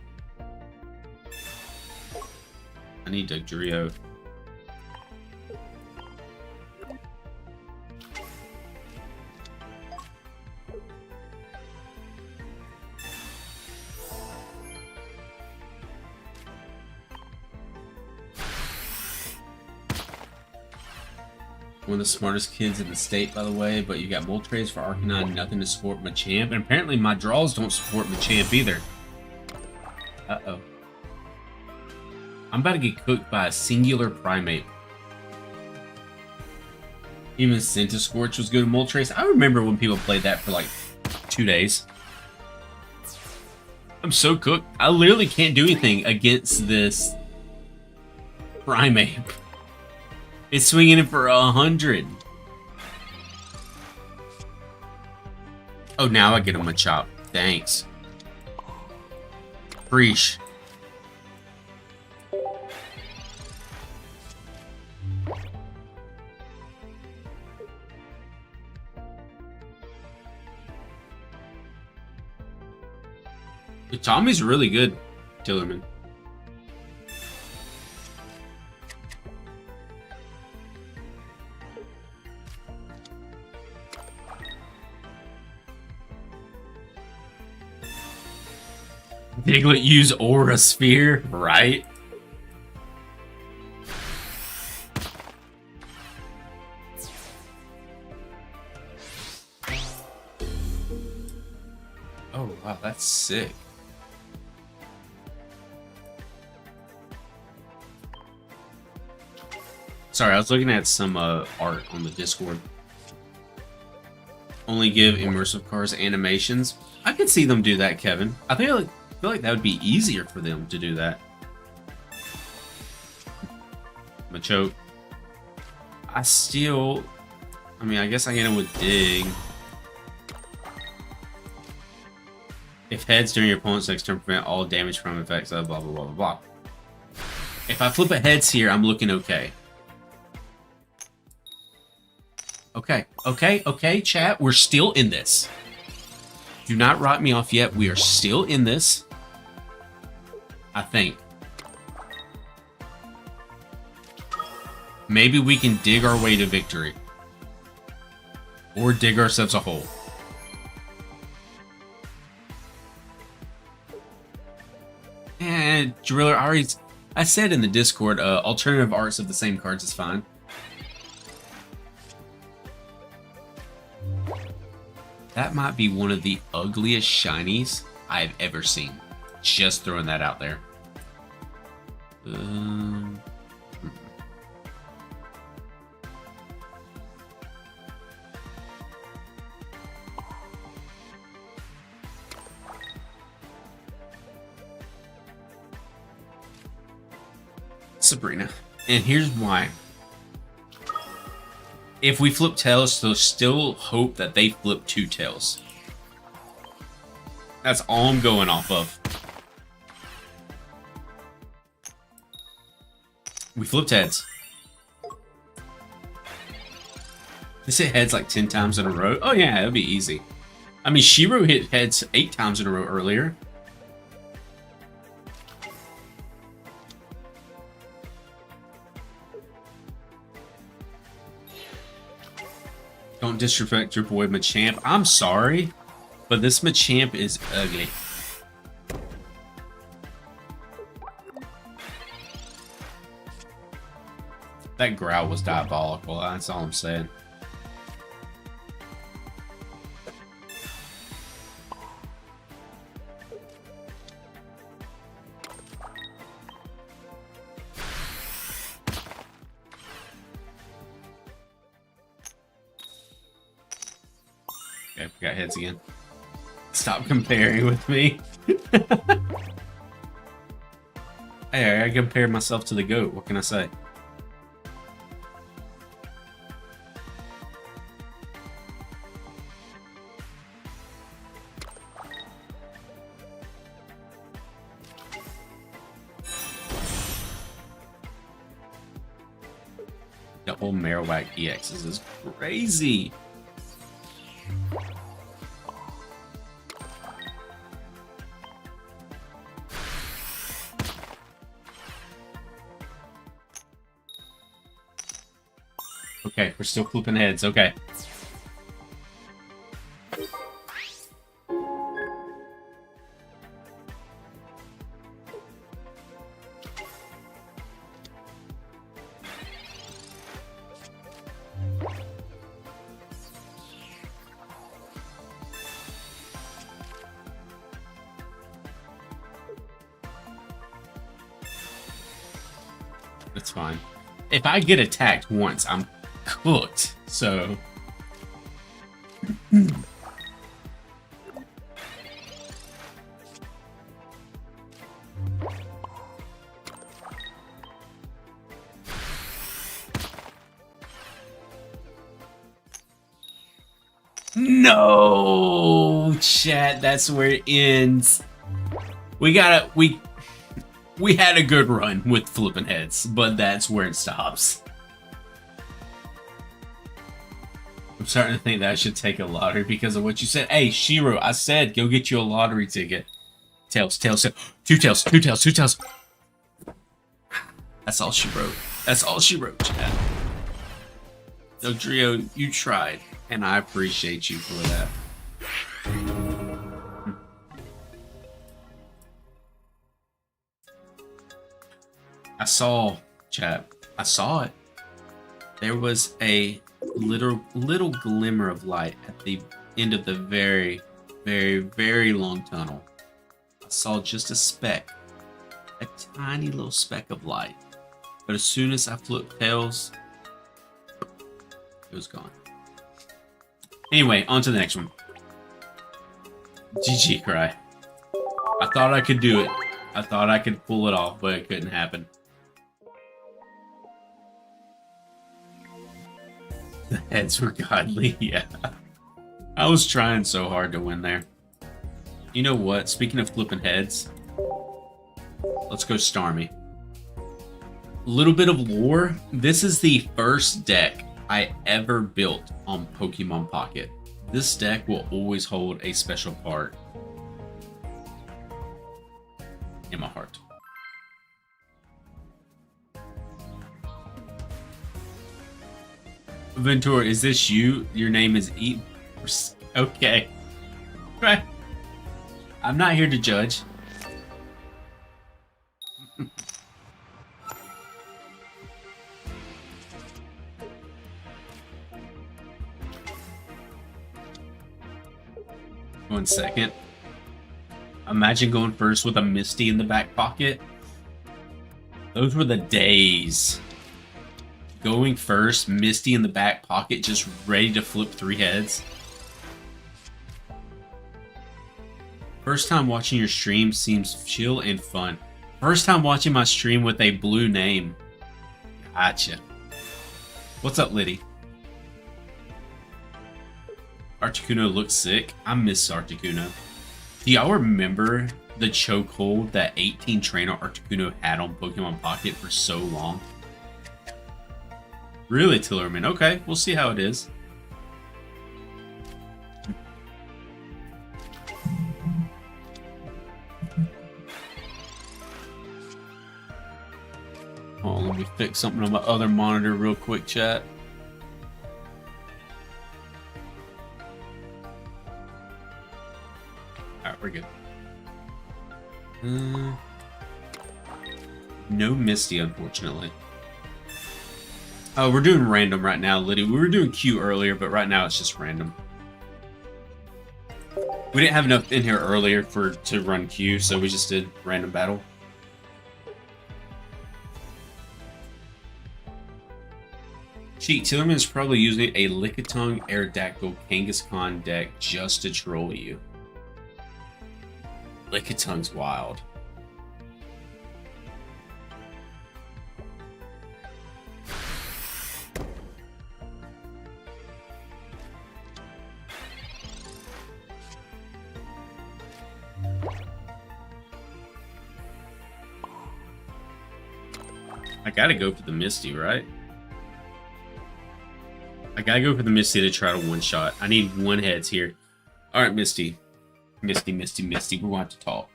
I need Dugtrio. One of the smartest kids in the state, by the way, but you got Moltres for Arcanine, nothing to support Machamp, and apparently my draws don't support Machamp either. Uh-oh. I'm about to get cooked by a singular primate. Even Centiskorch was good at Moltres. I remember when people played that for like 2 days. I'm so cooked. I literally can't do anything against this primate. It's swinging it for 100. Oh, now I get him a chop. Thanks. Preach. Tommy's really good, Tillerman. Diglett use Aura Sphere, right? Oh, wow, that's sick. Sorry, I was looking at some art on the Discord. Only give immersive cars animations. I could see them do that, Kevin. I feel like that would be easier for them to do that. Machoke. I mean, I guess I get it with Dig. If heads during your opponent's next turn, prevent all damage from effects of blah, blah, blah, blah, blah. If I flip a heads here, I'm looking okay. Okay, chat. We're still in this. Do not write me off yet. We are still in this. I think. Maybe we can dig our way to victory. Or dig ourselves a hole. And Driller, I said in the Discord, alternative arts of the same cards is fine. That might be one of the ugliest shinies I've ever seen. Just throwing that out there. Sabrina. And here's why. If we flip tails, there's still hope that they flip 2 tails. That's all I'm going off of. We flipped heads. This hit heads like 10 times in a row. Oh yeah, that'd be easy. I mean, Shiro hit heads 8 times in a row earlier. Don't disrespect your boy Machamp. I'm sorry, but this Machamp is ugly. That growl was diabolical. That's all I'm saying. Okay, we got heads again. Stop comparing with me. Hey, I compare myself to the GOAT. What can I say? Double Marowak EXs is crazy. Okay, we're still flipping heads. Okay. That's fine. If I get attacked once, I'm cooked. So no, chat, that's where it ends. We had a good run with flipping heads, but that's where it stops. I'm starting to think that I should take a lottery because of what you said. Hey, Shiro, I said go get you a lottery ticket. Tails, tails, tails. Two tails, two tails, two tails. That's all she wrote. That's all she wrote, chat. Dodrio, you tried, and I appreciate you for that. I saw, chat. I saw it. There was a little glimmer of light at the end of the very, very, very long tunnel. I saw just a speck, a tiny little speck of light. But as soon as I flipped tails, it was gone. Anyway, on to the next one. GG cry. I thought I could do it. I thought I could pull it off, but it couldn't happen. The heads were godly, yeah. I was trying so hard to win there. You know what? Speaking of flipping heads, let's go Starmie. A little bit of lore. This is the first deck I ever built on Pokemon Pocket. This deck will always hold a special part in my heart. Ventura, is this you? Your name is E. Okay. Right. I'm not here to judge. One second. Imagine going first with a Misty in the back pocket. Those were the days. Going first, Misty in the back pocket, just ready to flip 3 heads. First time watching your stream seems chill and fun. First time watching my stream with a blue name. Gotcha. What's up, Liddy? Articuno looks sick. I miss Articuno. Do y'all remember the chokehold that 18 trainer Articuno had on Pokemon Pocket for so long? Really, Tillerman? Okay, we'll see how it is. Oh, let me fix something on my other monitor real quick, chat. Alright, we're good. No Misty, unfortunately. Oh, we're doing random right now, Liddy. We were doing Q earlier, but right now it's just random. We didn't have enough in here earlier to run Q, so we just did random battle. Cheat, Tillerman is probably using a Lickitung Aerodactyl Kangaskhan deck just to troll you. Lickitung's wild. I gotta go for the Misty, right? I gotta go for the Misty to try to one-shot. I need 1 heads here. Alright, Misty. Misty, Misty, Misty. We're going to have to talk.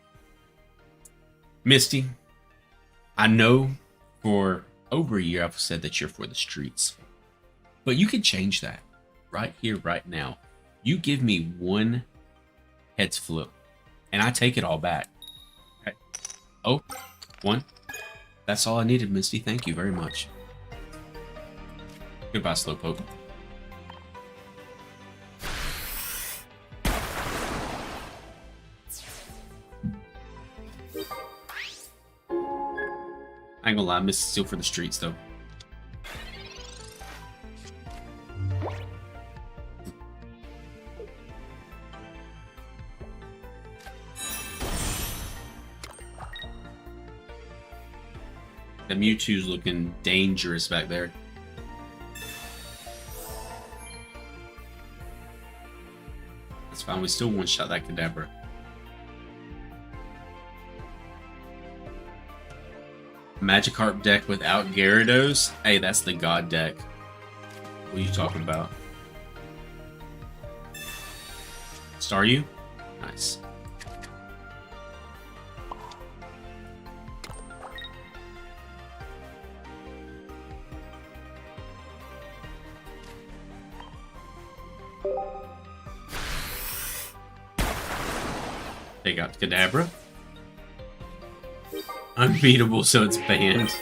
Misty, I know for over a year I've said that you're for the streets. But you can change that right here, right now. You give me 1 heads flip, and I take it all back. Okay. Oh, 1. That's all I needed, Misty. Thank you very much. Goodbye, Slowpoke. I ain't gonna lie, Misty's still for the streets, though. The Mewtwo's looking dangerous back there. That's fine, we still one-shot that Kadabra. Magikarp deck without Gyarados? Hey, that's the God deck. What are you talking about? Staryu? Nice. Take out Kadabra. Unbeatable, so it's banned.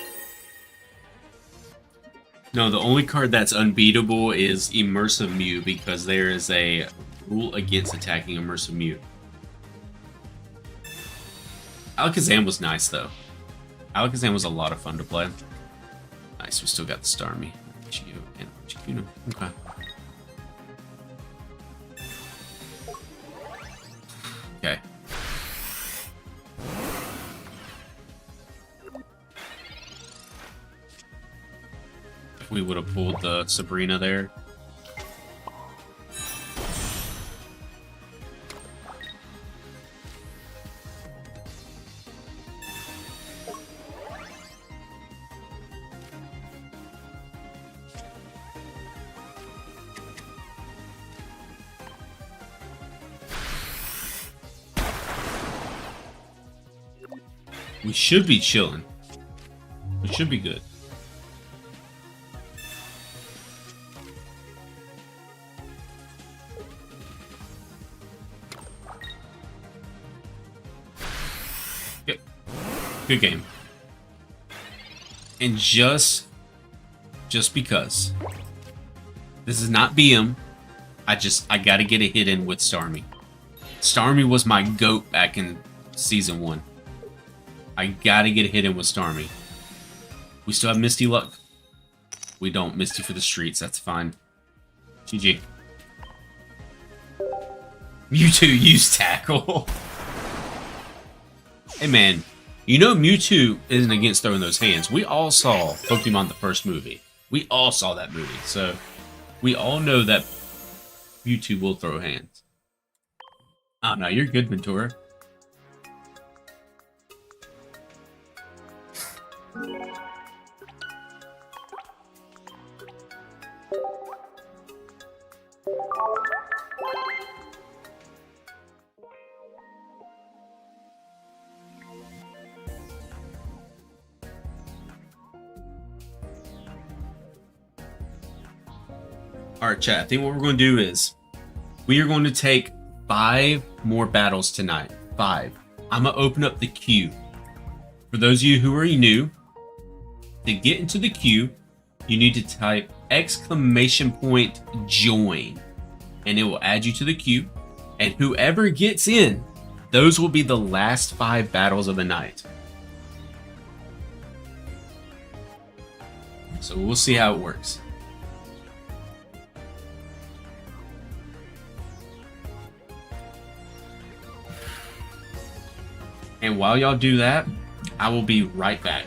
No, the only card that's unbeatable is Immersive Mew because there is a rule against attacking Immersive Mew. Alakazam was nice, though. Alakazam was a lot of fun to play. Nice, we still got the Starmie. Chiyu and Articuno. Okay. Okay. If we would have pulled the Sabrina there. We should be chilling. We should be good. Yep. Good game. And just because this is not BM, I gotta get a hit in with Starmie. Starmie was my GOAT back in Season 1. I gotta get a hit in with Starmie. We still have Misty Luck. We don't. Misty for the streets. That's fine. GG. Mewtwo use Tackle. Hey man, you know Mewtwo isn't against throwing those hands. We all saw Pokemon the first movie. We all saw that movie. So we all know that Mewtwo will throw hands. Oh no, you're good, Ventura. Alright, chat. I think what we're going to do is we are going to take 5 more battles tonight. 5. I'm going to open up the queue. For those of you who are new, to get into the queue, you need to type !join, and it will add you to the queue. And whoever gets in, those will be the last 5 battles of the night. So we'll see how it works. And while y'all do that, I will be right back.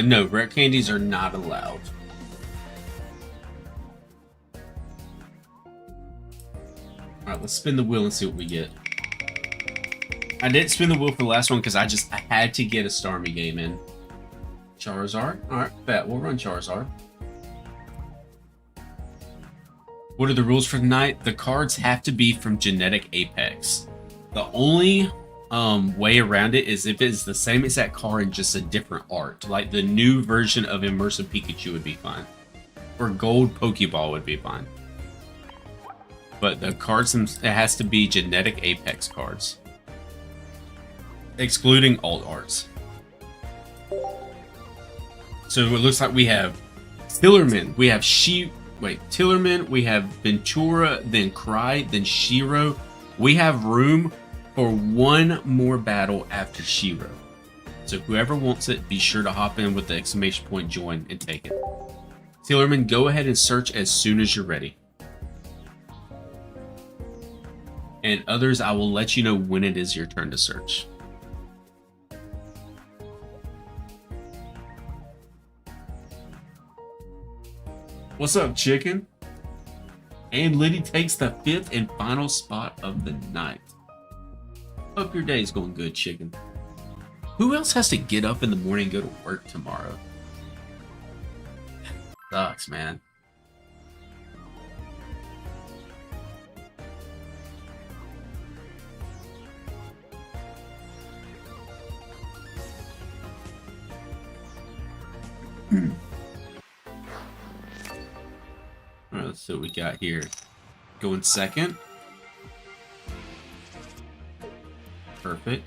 No, rare candies are not allowed. Alright, let's spin the wheel and see what we get. I didn't spin the wheel for the last one because I had to get a Starmie game in. Charizard? Alright, bet. We'll run Charizard. What are the rules for tonight? The cards have to be from Genetic Apex. The only way around it is if it's the same exact card in just a different art. Like the new version of Immersive Pikachu would be fine. Or Gold Pokeball would be fine. But the cards, it has to be Genetic Apex cards. Excluding alt arts. So it looks like we have Tillerman, we have Tillerman, we have Ventura, then Cry, then Shiro. We have room for one more battle after Shiro. So whoever wants it, be sure to hop in with the exclamation point join and take it. Tillerman, go ahead and search as soon as you're ready. And others, I will let you know when it is your turn to search. What's up, chicken? And Liddy takes the 5th and final spot of the night. Hope your day's going good, chicken. Who else has to get up in the morning and go to work tomorrow? Sucks, man. Alright, let's see what we got here. Going second. Perfect.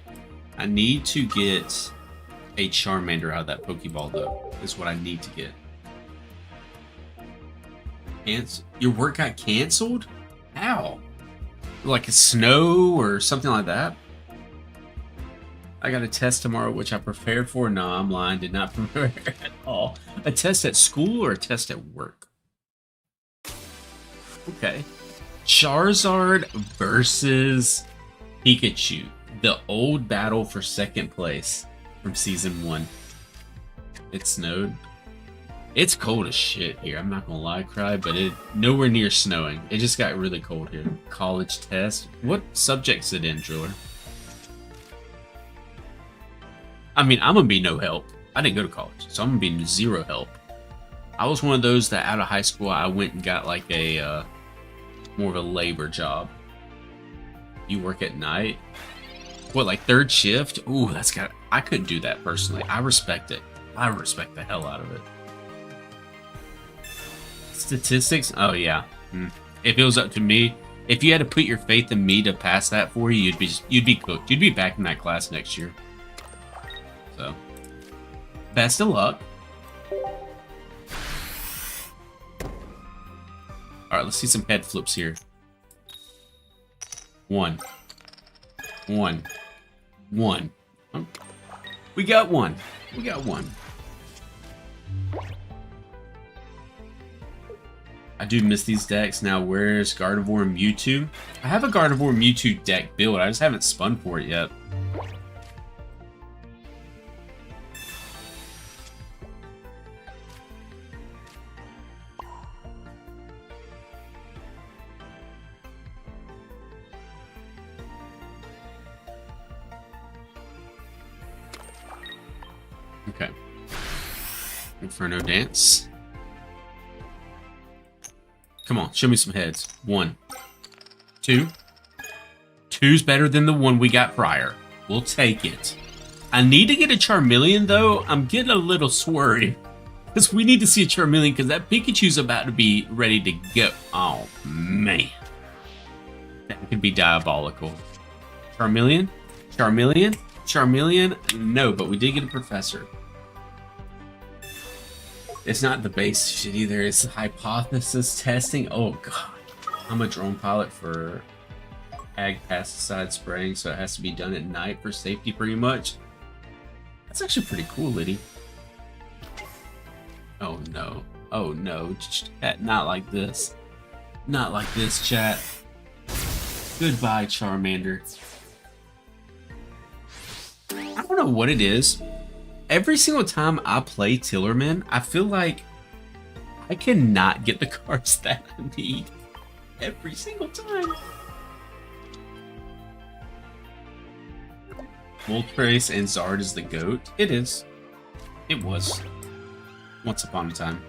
I need to get a Charmander out of that Pokeball, though. Is what I need to get. Your work got canceled? How? Like a snow or something like that? I got a test tomorrow, which I prepared for. No, I'm lying. Did not prepare at all. A test at school or a test at work? Okay. Charizard versus Pikachu. The old battle for second place from season 1. It snowed. It's cold as shit here. I'm not gonna lie, Cry, but it nowhere near snowing. It just got really cold here. College test. What subject's it in, Driller? I mean, I'm gonna be no help. I didn't go to college, so I'm gonna be zero help. I was one of those that out of high school, I went and got like a more of a labor job. You work at night? What, like third shift? Ooh, I couldn't do that personally. I respect it. I respect the hell out of it. Statistics? Oh yeah. If it was up to me, if you had to put your faith in me to pass that for you, you'd be cooked. You'd be back in that class next year. So, best of luck. All right, let's see some head flips here. 1. 1. 1. We got one. We got one. I do miss these decks. Now, where's Gardevoir and Mewtwo? I have a Gardevoir Mewtwo deck build. I just haven't spun for it yet. Okay. Inferno Dance. Come on, show me some heads. 1. 2. 2's better than the one we got prior. We'll take it. I need to get a Charmeleon, though. I'm getting a little sworry. Because we need to see a Charmeleon, because that Pikachu's about to be ready to go. Oh, man. That could be diabolical. Charmeleon? Charmeleon? Charmeleon? No, but we did get a Professor. It's not the base shit either. It's hypothesis testing. Oh, God. I'm a drone pilot for ag pesticide spraying, so it has to be done at night for safety, pretty much. That's actually pretty cool, Liddy. Oh, no. Oh, no. Chat, not like this. Not like this, chat. Goodbye, Charmander. I don't know what it is. Every single time I play Tillerman, I feel like I cannot get the cards that I need. Every single time. Moltres and Zard is the GOAT. It is. It was. Once upon a time.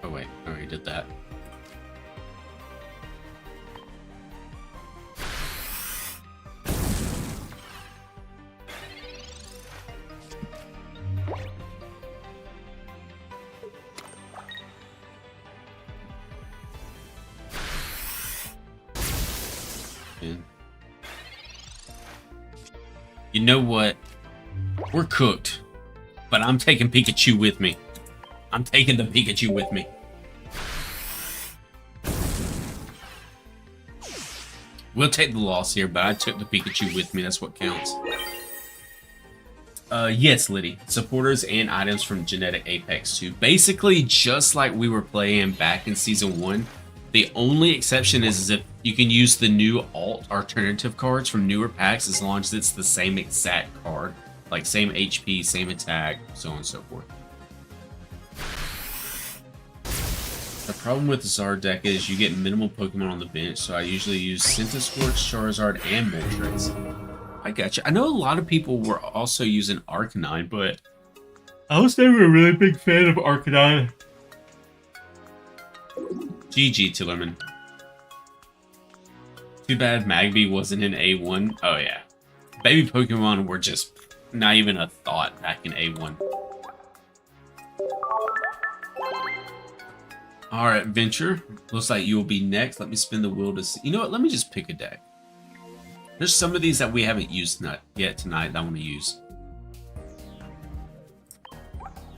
Oh wait, I already did that. in. You know what? We're cooked. But I'm taking Pikachu with me. I'm taking the Pikachu with me. We'll take the loss here, but I took the Pikachu with me. That's what counts. Yes, Liddy. Supporters and items from Genetic Apex 2. Basically, just like we were playing back in Season 1. The only exception is if you can use the new alt alternative cards from newer packs as long as it's the same exact card. Like same HP, same attack, so on and so forth. The problem with the Zard deck is you get minimal Pokemon on the bench, so I usually use Centiskorch, Charizard, and Moltres. I got you. I know a lot of people were also using Arcanine, but I was never a really big fan of Arcanine. GG, Tillerman. Too bad Magby wasn't in A1. Oh, yeah. Baby Pokemon were just not even a thought back in A1. Alright, Venture. Looks like you will be next. Let me spin the wheel to see. You know what? Let me just pick a deck. There's some of these that we haven't used yet tonight that I want to use.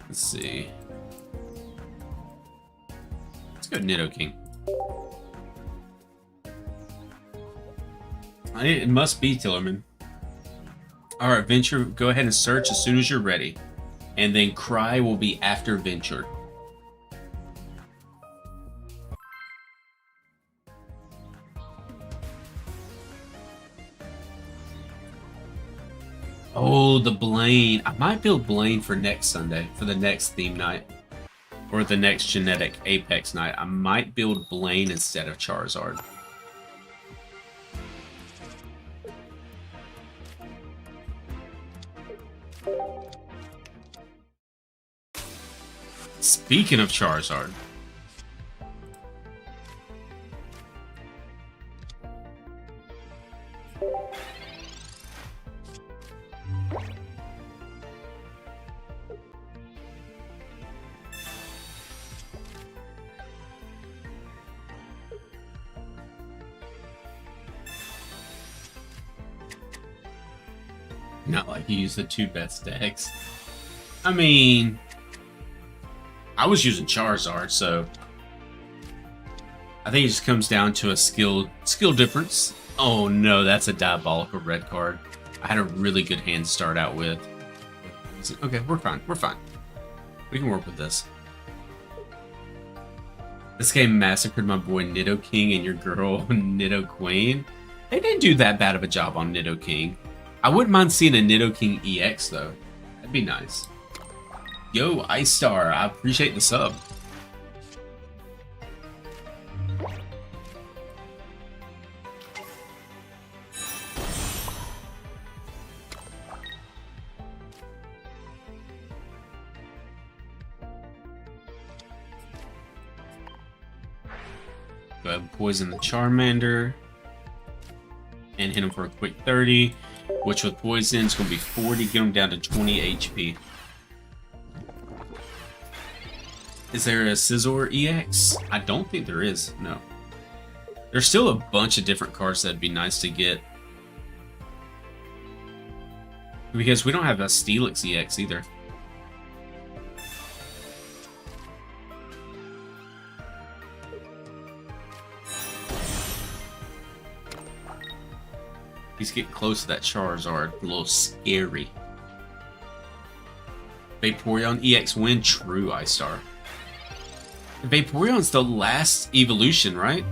Let's see. Let's go Nidoking. It must be Tillerman. Alright, Venture, go ahead and search as soon as you're ready. And then Cry will be after Venture. Oh, the Blaine. I might build Blaine for next Sunday, for the next theme night. Or the next Genetic Apex night. I might build Blaine instead of Charizard. Speaking of Charizard. Not like you use the two best decks. I mean, I was using Charizard, so I think it just comes down to a skill difference. Oh no, that's a diabolical red card. I had a really good hand to start out with. Okay, we're fine. We're fine. We can work with this. This game massacred my boy Nidoking and your girl Nidoqueen. They didn't do that bad of a job on Nidoking. I wouldn't mind seeing a Nidoking EX though. That'd be nice. Yo, Ice Star, I appreciate the sub. Go ahead and poison the Charmander. And hit him for a quick 30. Which with poison is going to be 40, get him down to 20 HP. Is there a Scizor EX? I don't think there is, no. There's still a bunch of different cards that'd be nice to get. Because we don't have a Steelix EX either. He's getting close to that Charizard. A little scary. Vaporeon EX win? True, Ice Star. Vaporeon's the last evolution, right?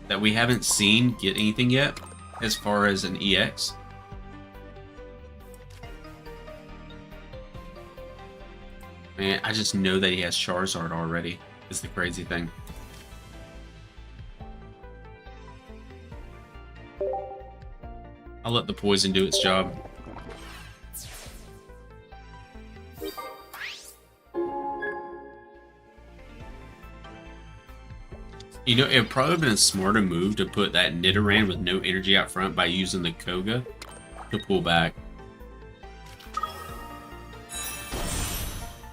That we haven't seen get anything yet, as far as an EX. Man, I just know that he has Charizard already. Is the crazy thing. I'll let the poison do its job. You know, it would probably have been a smarter move to put that Nidoran with no energy out front by using the Koga to pull back.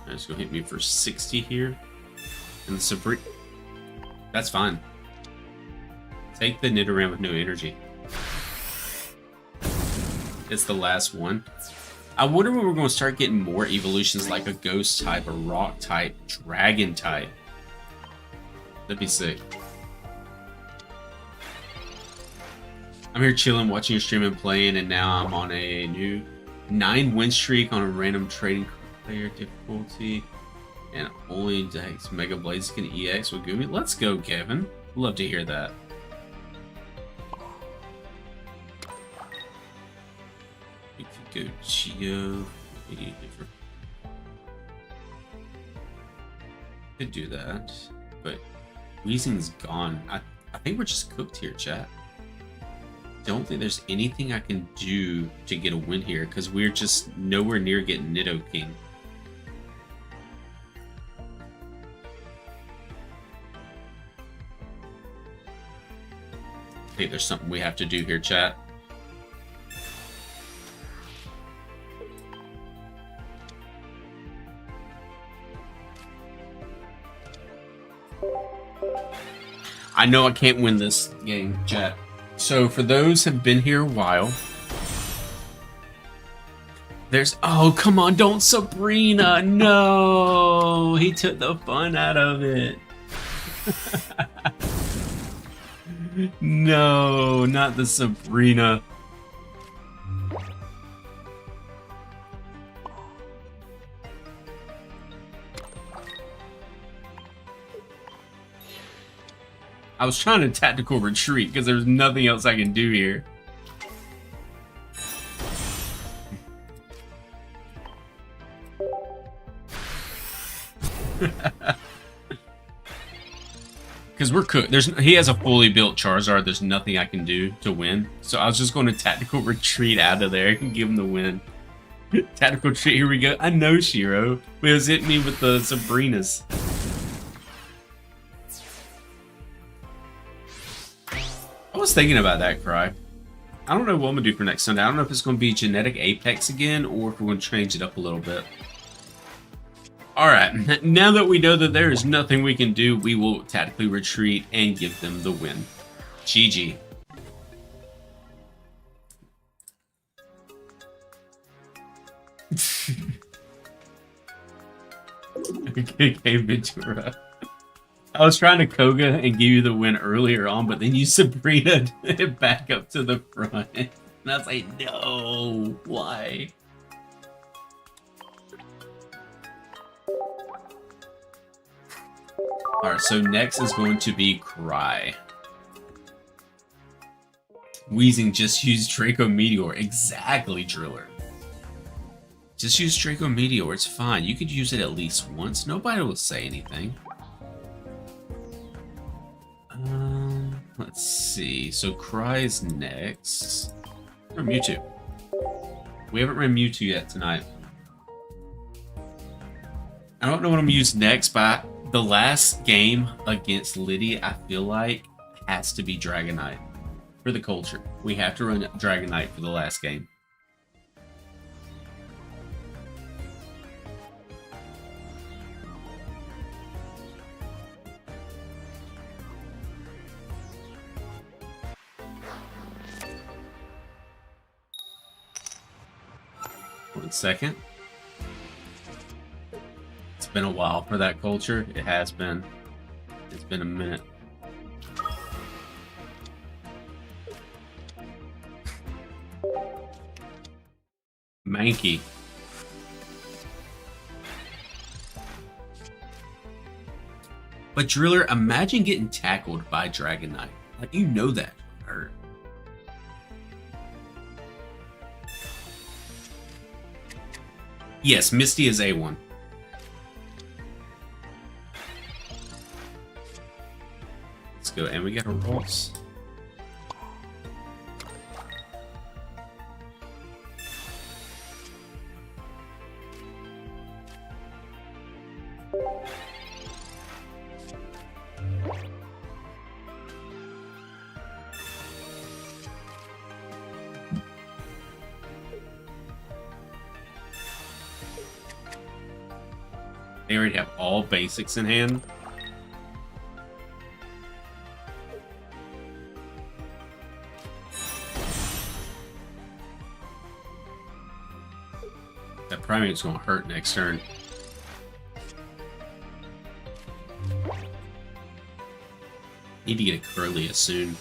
It's gonna hit me for 60 here. And the Sabrina. That's fine. Take the Nidoran with no energy. It's the last one. I wonder when we're going to start getting more evolutions like a ghost type, a rock type, dragon type. That'd be sick. I'm here chilling, watching your stream and playing, and now I'm on a new 9 win streak on a random trading player difficulty. And only Dex Mega Blaziken EX with Gumi. Let's go, Kevin. Love to hear that. We could go Geo. Could do that, but Weezing's gone. I think we're just cooked here, chat. Don't think there's anything I can do to get a win here because we're just nowhere near getting Nidoking. I think there's something we have to do here, chat. I know I can't win this game, chat. So for those who have been here a while, there's... Oh, come on, don't Sabrina! No! He took the fun out of it. No, not the Sabrina. I was trying to tactical retreat because there's nothing else I can do here. Because we're cooked. He has a fully built Charizard. There's nothing I can do to win. So I was just going to tactical retreat out of there and give him the win. Tactical retreat. Here we go. I know Shiro. But it was hitting me with the Sabrinas. I was thinking about that, Cry. I don't know what I'm going to do for next Sunday. I don't know if it's going to be Genetic Apex again or if we're going to change it up a little bit. Alright, now that we know that there is nothing we can do, we will tactically retreat and give them the win. GG. Okay, Ventura. I was trying to Koga and give you the win earlier on, but then you Sabrina it back up to the front. And I was like, no, why? Alright, so next is going to be Cry. Weezing just used Draco Meteor. Exactly, Driller. Just use Draco Meteor, it's fine. You could use it at least once. Nobody will say anything. Let's see. So Cry's next. Or Mewtwo. We haven't ran Mewtwo yet tonight. I don't know what I'm gonna use next, but the last game against Liddy, I feel like, has to be Dragonite. For the culture. We have to run Dragonite for the last game. One second. It's been a while for that culture. It has been. It's been a minute. Mankey. But Driller, imagine getting tackled by Dragonite. Like, you know that would hurt. Yes, Misty is A1. Let's go, and we got a Ross. They already have all basics in hand. Primate's gonna hurt next turn. Need to get a Curlia soon.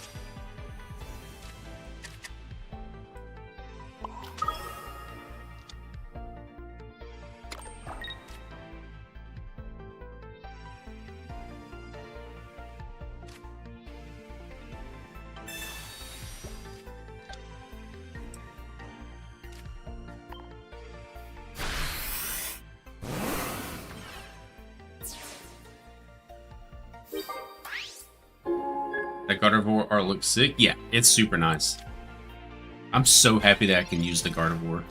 That Gardevoir art looks sick. Yeah, it's super nice. I'm so happy that I can use the Gardevoir.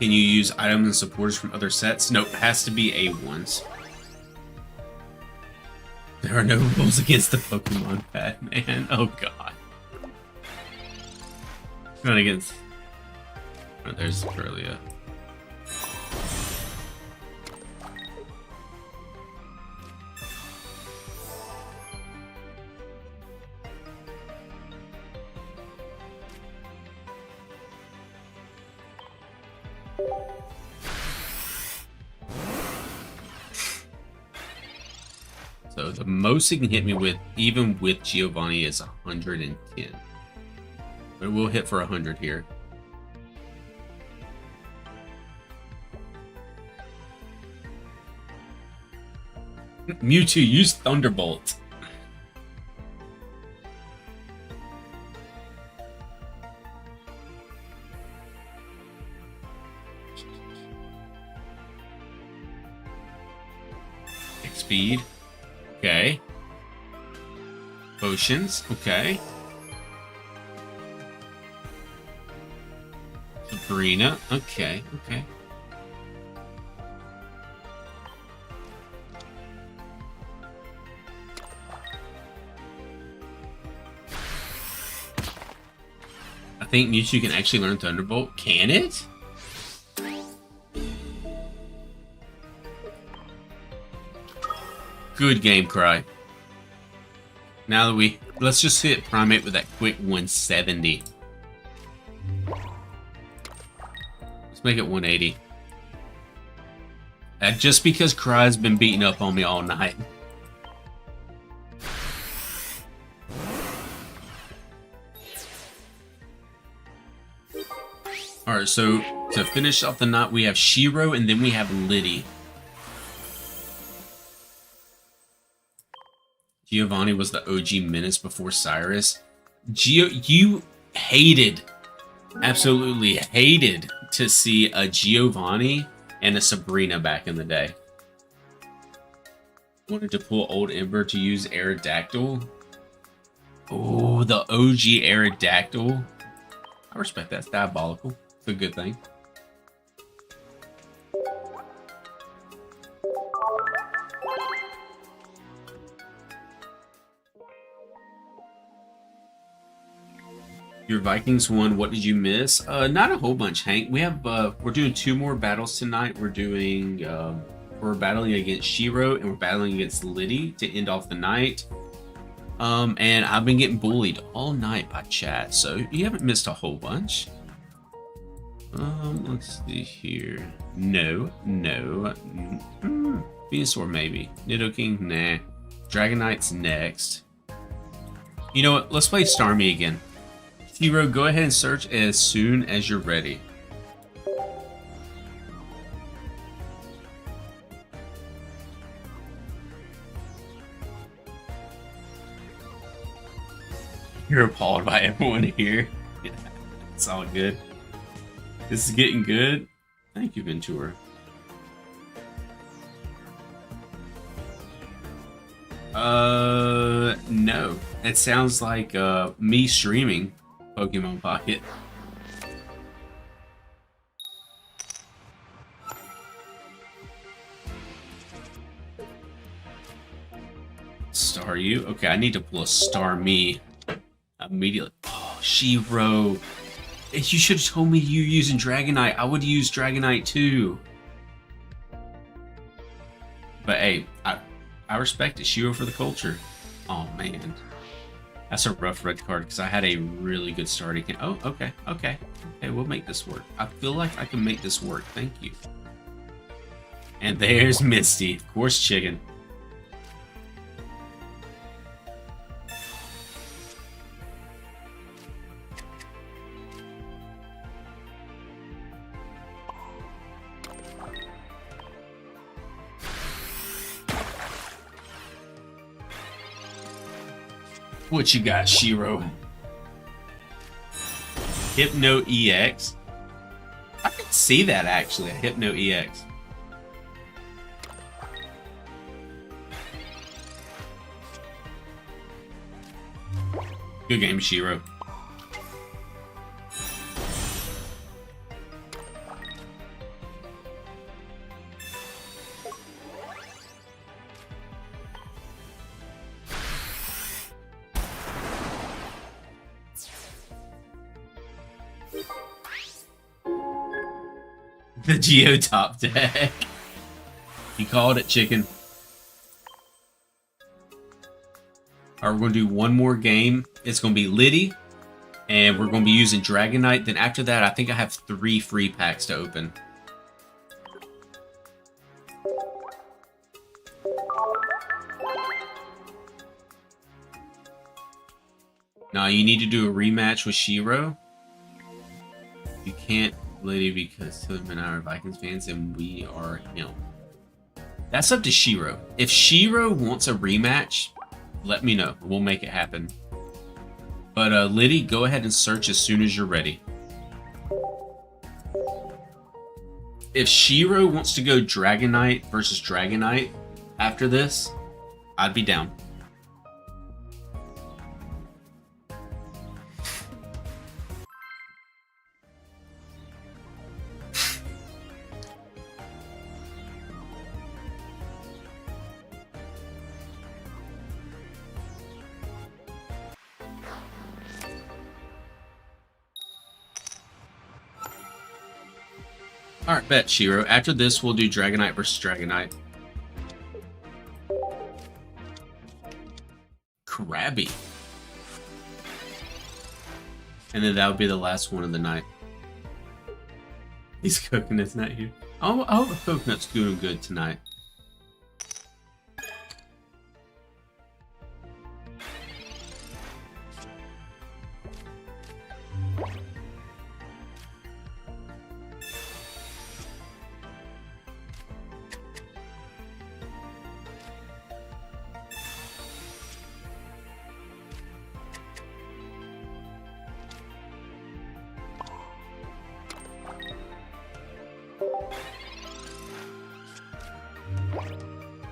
Can you use items and supporters from other sets? No, it has to be A1s. There are no rules against the Pokemon pad, man. Oh god. Not against. Oh, there's Curlia. So the most it can hit me with, even with Giovanni, is 110. But we'll hit for 100 here. Mewtwo, use Thunderbolt. Speed. Okay. Potions. Okay. Sabrina. Okay. Okay. I think Mewtwo can actually learn Thunderbolt. Can it? Good game, Cry. Now that let's just hit Primate with that quick 170. Let's make it 180. Just because Cry's been beating up on me all night. Alright, so to finish off the night, we have Shiro and then we have Liddy. Giovanni was the OG menace before Cyrus. You hated, absolutely hated to see a Giovanni and a Sabrina back in the day. Wanted to pull Old Ember to use Aerodactyl. Oh, the OG Aerodactyl. I respect that. It's diabolical. It's a good thing. Your Vikings won. What did you miss? Not a whole bunch, Hank. We have we're doing 2 more battles tonight. We're doing we're battling against Shiro and we're battling against Liddy to end off the night. And I've been getting bullied all night by chat, so you haven't missed a whole bunch. Let's see here. No. Venusaur maybe. Nidoking, nah. Dragonite's next. You know what? Let's play Starmie again. Hero, go ahead and search as soon as you're ready. You're appalled by everyone here. Yeah, it's all good. This is getting good. Thank you, Ventura. No. It sounds like me streaming Pokemon Pocket. Star you? Okay, I need to pull a Star Me immediately. Oh, Shiro. You should have told me you using Dragonite. I would use Dragonite too. But hey, I respect it. Shiro for the culture. Oh man. That's a rough red card because I had a really good start. Oh, okay, okay, okay. We'll make this work. I feel like I can make this work. Thank you. And there's Misty, of course, chicken. What you got, Shiro? Hypno EX? I can see that actually, a Hypno EX. Good game, Shiro. The Geotop deck. You called it, chicken. Alright, we're going to do one more game. It's going to be Liddy. And we're going to be using Dragonite. Then after that, I think I have 3 free packs to open. Now, you need to do a rematch with Shiro. You can't, Liddy, because Tillerman and I are Vikings fans and we are him. That's up to Shiro. If Shiro wants a rematch, let me know. We'll make it happen. But Liddy, go ahead and search as soon as you're ready. If Shiro wants to go Dragonite versus Dragonite after this, I'd be down. Alright, bet, Shiro. After this, we'll do Dragonite versus Dragonite. Krabby. And then that would be the last one of the night. These coconuts not here. Oh, I hope the coconut's doing good tonight.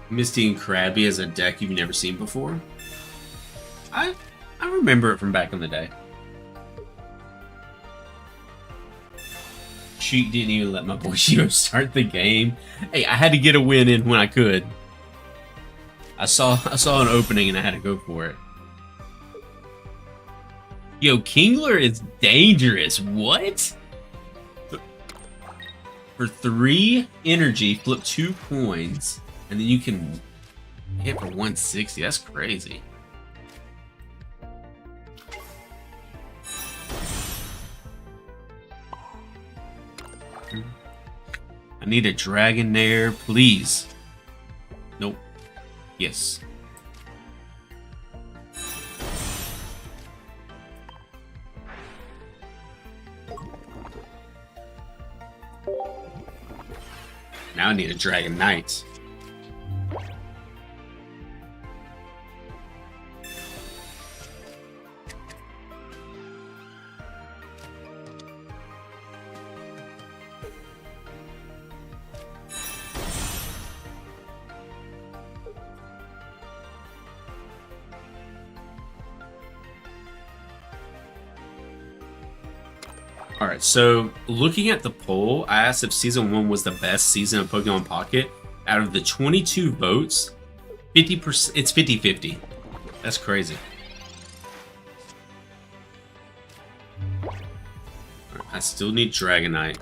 Misty and Krabby as a deck you've never seen before? I remember it from back in the day. Sheet didn't even let my boy Shiro start the game. Hey, I had to get a win in when I could. I saw an opening and I had to go for it. Yo, Kingler is dangerous. What? For 3 energy, flip 2 coins. And then you can hit for 160. That's crazy. I need a Dragonair, please. Nope. Yes. Now I need a Dragonite. Alright, so looking at the poll, I asked if Season 1 was the best season of Pokemon Pocket. Out of the 22 votes, 50%, it's 50-50. That's crazy. Right, I still need Dragonite.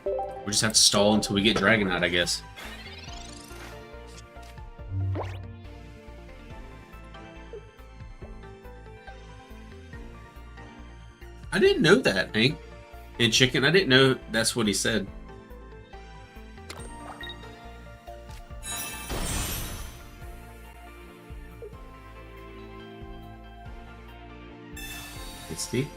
We just have to stall until we get Dragonite, I guess. I didn't know that, Hank. And chicken, I didn't know that's what he said. Tasty.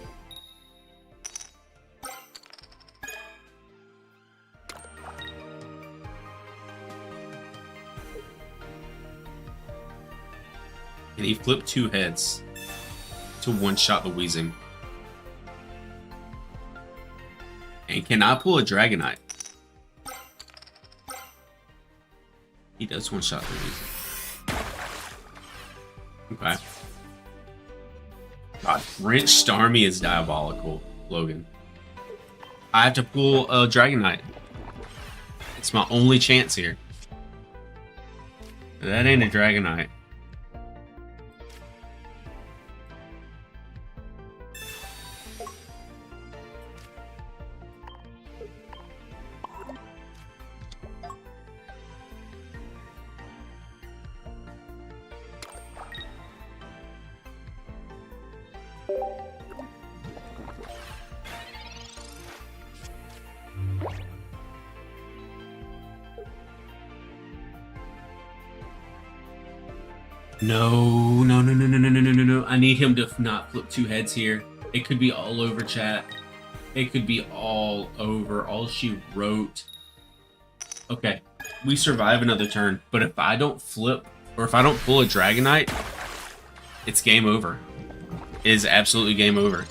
And he flipped 2 heads to one-shot the Weezing. And can I pull a Dragonite? He does one-shot the Weezing. Okay. God, French Starmie is diabolical, Logan. I have to pull a Dragonite. It's my only chance here. That ain't a Dragonite. No. I need him to not flip 2 heads here. It could be all over, chat. It could be all over. All she wrote. Okay. We survive another turn. But if I don't flip, or if I don't pull a Dragonite, it's game over. It is absolutely game over.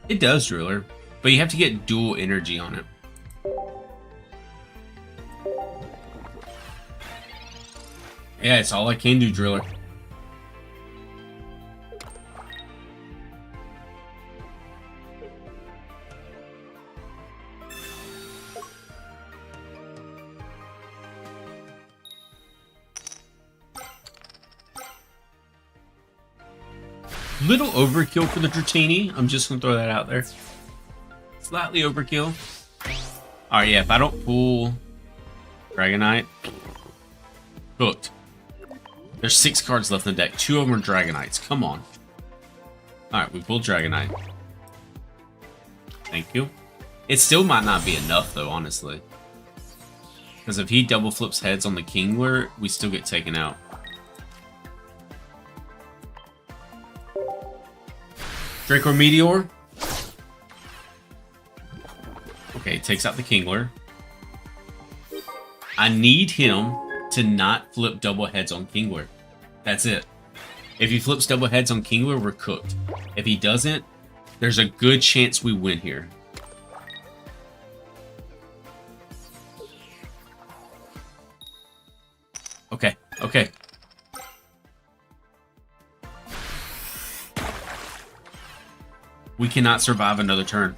It does, Driller, but you have to get dual energy on it. Yeah, it's all I can do, Driller. Little overkill for the Dratini. I'm just gonna throw that out there. Slightly overkill. Alright, yeah, if I don't pull Dragonite, cooked. There's 6 cards left in the deck. 2 of them are Dragonites. Come on. Alright, we pulled Dragonite. Thank you. It still might not be enough, though, honestly. Because if he double flips heads on the Kingler, we still get taken out. Draco Meteor. Okay, takes out the Kingler. I need him to not flip double heads on Kingler. That's it. If he flips double heads on Kingler, we're cooked. If he doesn't, there's a good chance we win here. Okay, okay. We cannot survive another turn.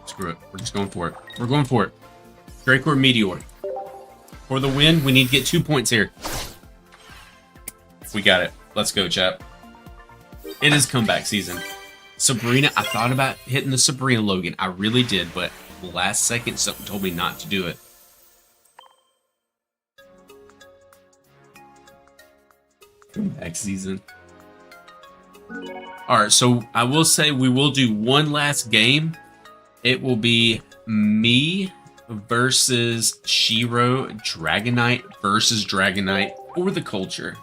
Screw it. We're just going for it. We're going for it. Draco or Meteor. For the win, we need to get 2 points here. We got it. Let's go, chap. It is comeback season. Sabrina, I thought about hitting the Sabrina Logan. I really did, but last second something told me not to do it. Comeback season. Alright, so I will say we will do one last game. It will be me versus Shiro, Dragonite versus Dragonite, or the culture.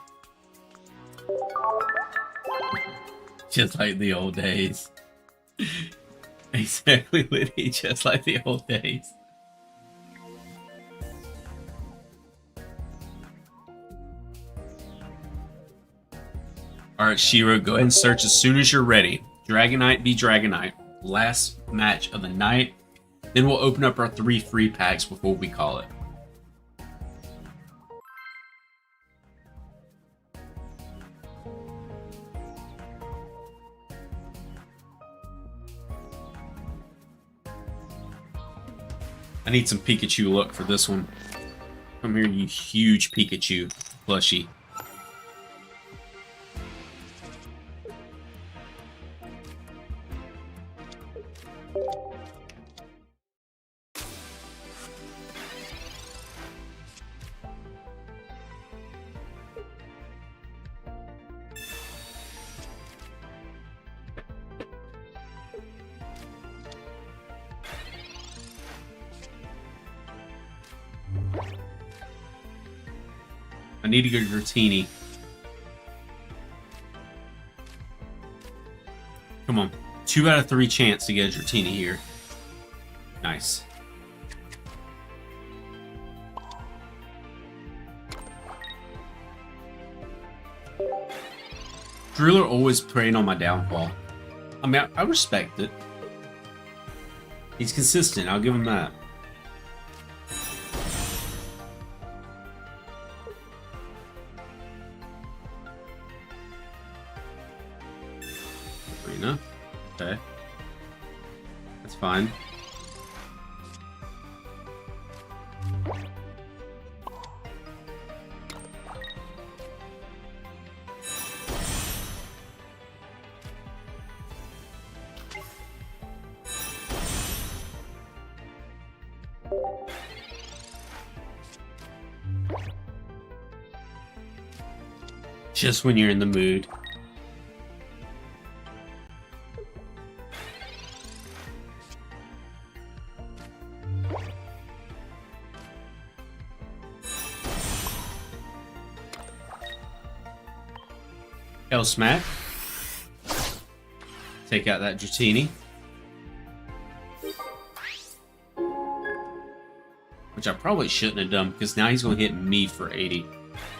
Just like the old days. Exactly, Liddy, just like the old days. Alright, Alright, Shiro, go ahead and search as soon as you're ready. Dragonite v Dragonite. Last match of the night. Then we'll open up our 3 free packs before we call it. I need some Pikachu luck for this one. Come here, you huge Pikachu plushie. I need to go to Dratini. Come on. 2 out of 3 chance to get a Dratini here. Nice. Driller always preying on my downfall. I mean, I respect it. He's consistent, I'll give him that. Arena. Okay. That's fine. Just when you're in the mood. Smack. Take out that Dratini. Which I probably shouldn't have done, because now he's going to hit me for 80.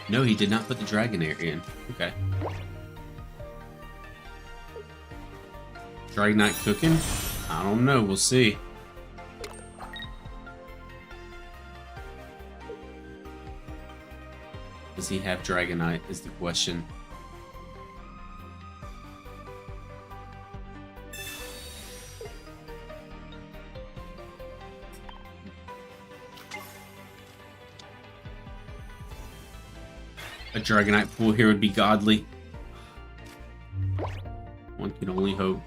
No, he did not put the Dragonair in. Okay. Dragonite cooking? I don't know. We'll see. Does he have Dragonite is the question. A Dragonite pool here would be godly. One can only hope.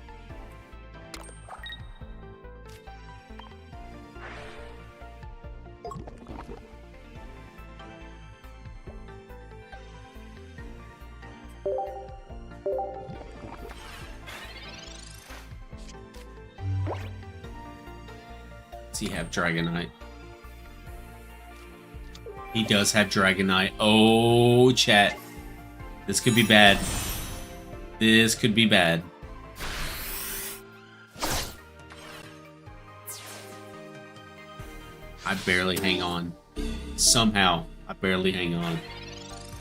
Does he have Dragonite? He does have Dragonite. Oh, chat. This could be bad. This could be bad. I barely hang on. Somehow, I barely hang on.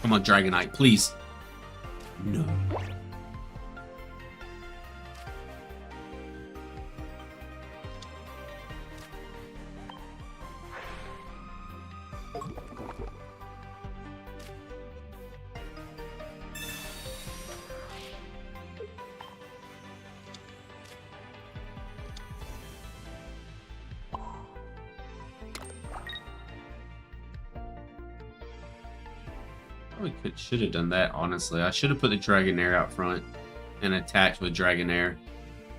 Come on, Dragonite, please. No. Should have done that, honestly. I should have put the Dragonair out front and attacked with Dragonair.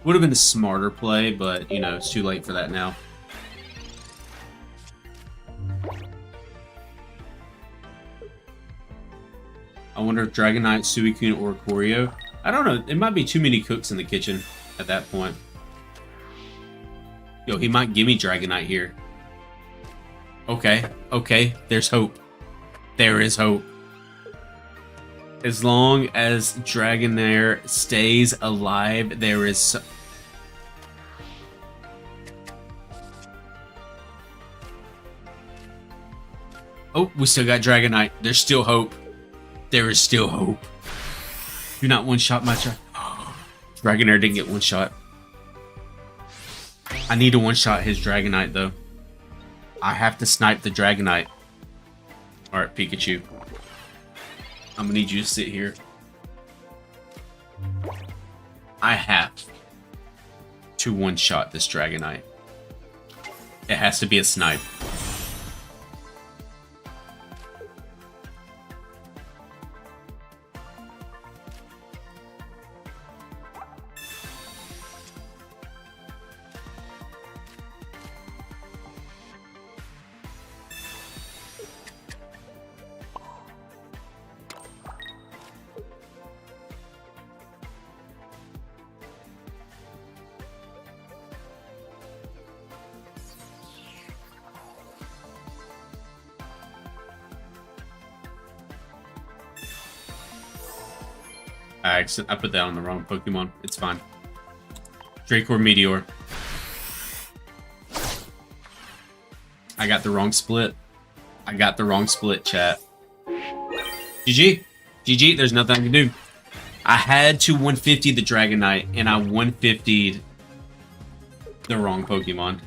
Would have been a smarter play, but, you know, it's too late for that now. I wonder if Dragonite, Suicune, or Corio. I don't know. It might be too many cooks in the kitchen at that point. Yo, he might give me Dragonite here. Okay, okay. There's hope. There is hope. As long as Dragonair stays alive, there is... Oh, we still got Dragonite. There's still hope. There is still hope. Do not one-shot my Dragonair didn't get one-shot. I need to one-shot his Dragonite, though. I have to snipe the Dragonite. Alright, Pikachu. I'm gonna need you to sit here. I have to one-shot this Dragonite. It has to be a snipe. I put that on the wrong Pokemon. It's fine. Dracor Meteor. I got the wrong split. I got the wrong split, chat. GG. GG, there's nothing I can do. I had to 150 the Dragonite, and I 150'd the wrong Pokemon.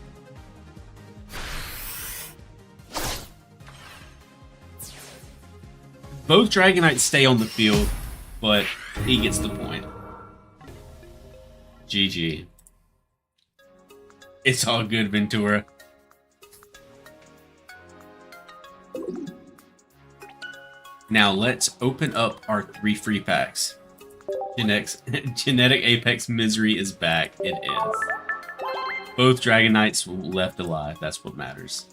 Both Dragonites stay on the field, but he gets the point. GG. It's all good, Ventura. Now let's open up our 3 free packs. Genetic Apex Misery is back. It is. Both Dragonites left alive. That's what matters.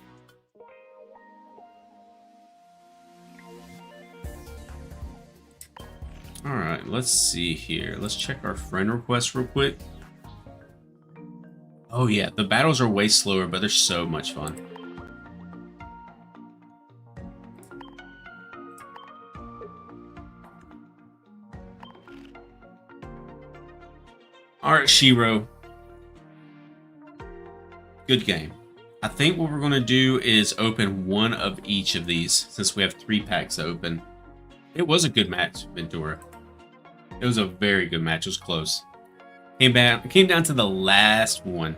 Alright, let's see here. Let's check our friend requests real quick. Oh yeah, the battles are way slower, but they're so much fun. Alright, Shiro. Good game. I think what we're going to do is open one of each of these, since we have 3 packs to open. It was a good match, Ventura. It was a very good match. It was close. Came down to the last one.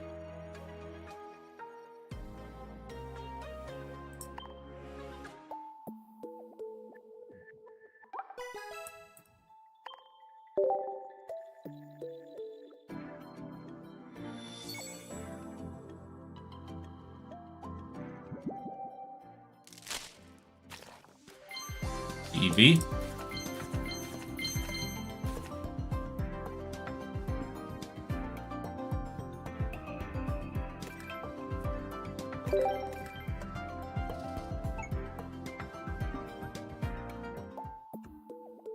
EV.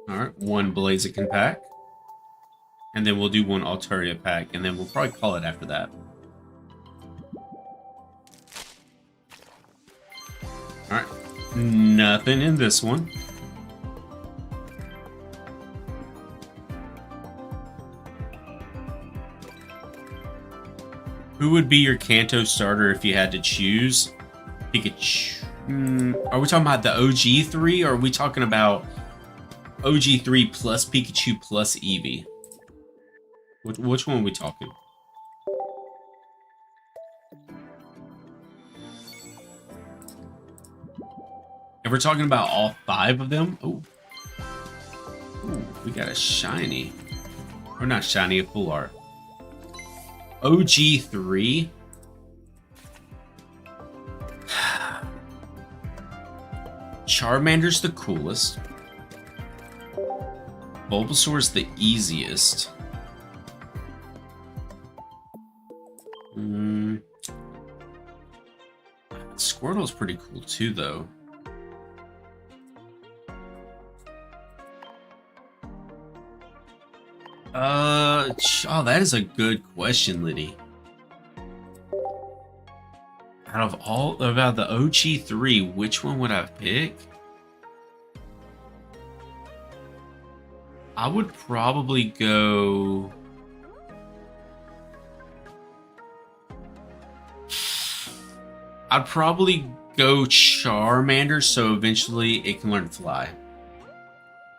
Alright, one Blaziken pack. And then we'll do one Altaria pack, and then we'll probably call it after that. Alright, nothing in this one. Who would be your Kanto starter if you had to choose? Pikachu. Are we talking about the OG 3, or are we talking about OG 3 plus Pikachu plus Eevee? Which one are we talking? If we're talking about all 5 of them, oh, we got a shiny. Or not shiny, a full art. OG 3. Charmander's the coolest. Bulbasaur's the easiest. Squirtle's pretty cool too, though. Oh, that is a good question, Liddy. Out of the OG 3, which one would I pick? I would probably go... I'd probably go Charmander, so eventually it can learn to fly.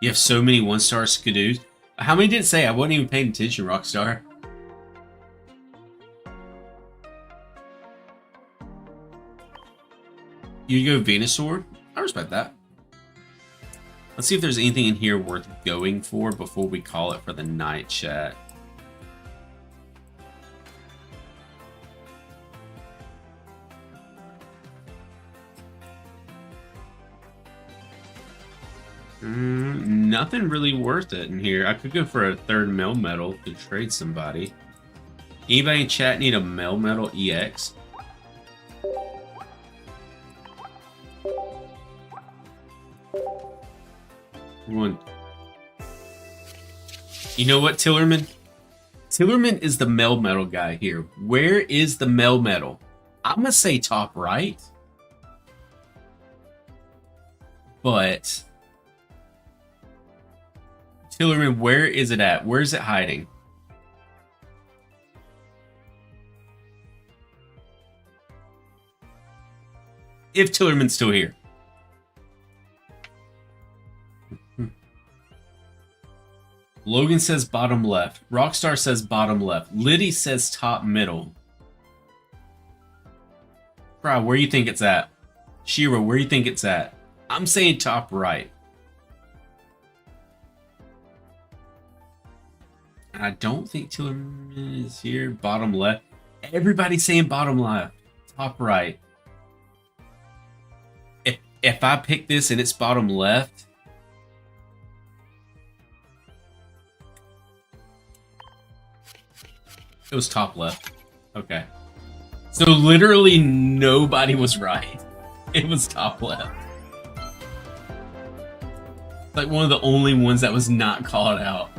You have so many 1-star Skidoos. How many did it say? I wasn't even paying attention, Rockstar. You go Venusaur? I respect that. Let's see if there's anything in here worth going for before we call it for the night, chat. Nothing really worth it in here. I could go for a third Melmetal to trade somebody. Anybody in chat need a Melmetal EX? One. You know what, Tillerman? Tillerman is the Melmetal guy here. Where is the Melmetal? I'm gonna say top right. But Tillerman, where is it at? Where is it hiding? If Tillerman's still here. Logan says bottom left. Rockstar says bottom left. Liddy says top middle. Bro, where you think it's at? Shiro, where you think it's at? I'm saying top right. I don't think Tillerman is here. Bottom left. Everybody's saying bottom left. Top right. If I pick this and it's bottom left, it was top left. Okay. So literally nobody was right. It was top left. Like one of the only ones that was not called out.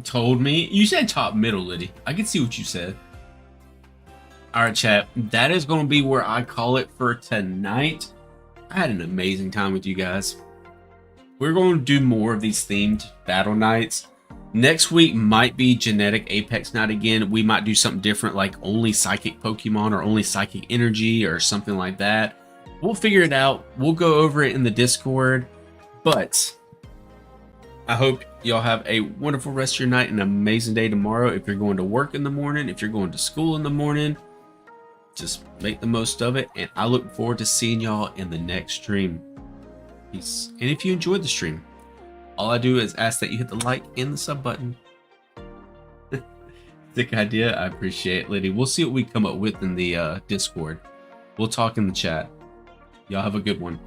Told me? You said top middle, Liddy. I can see what you said. Alright, chat. That is going to be where I call it for tonight. I had an amazing time with you guys. We're going to do more of these themed battle nights. Next week might be Genetic Apex night again. We might do something different, like only Psychic Pokemon or only Psychic Energy or something like that. We'll figure it out. We'll go over it in the Discord. But I hope y'all have a wonderful rest of your night and an amazing day tomorrow. If you're going to work in the morning, if you're going to school in the morning, just make the most of it. And I look forward to seeing y'all in the next stream. Peace. And if you enjoyed the stream, all I do is ask that you hit the like and the sub button. Sick idea. I appreciate it, Liddy. We'll see what we come up with in the Discord. We'll talk in the chat. Y'all have a good one.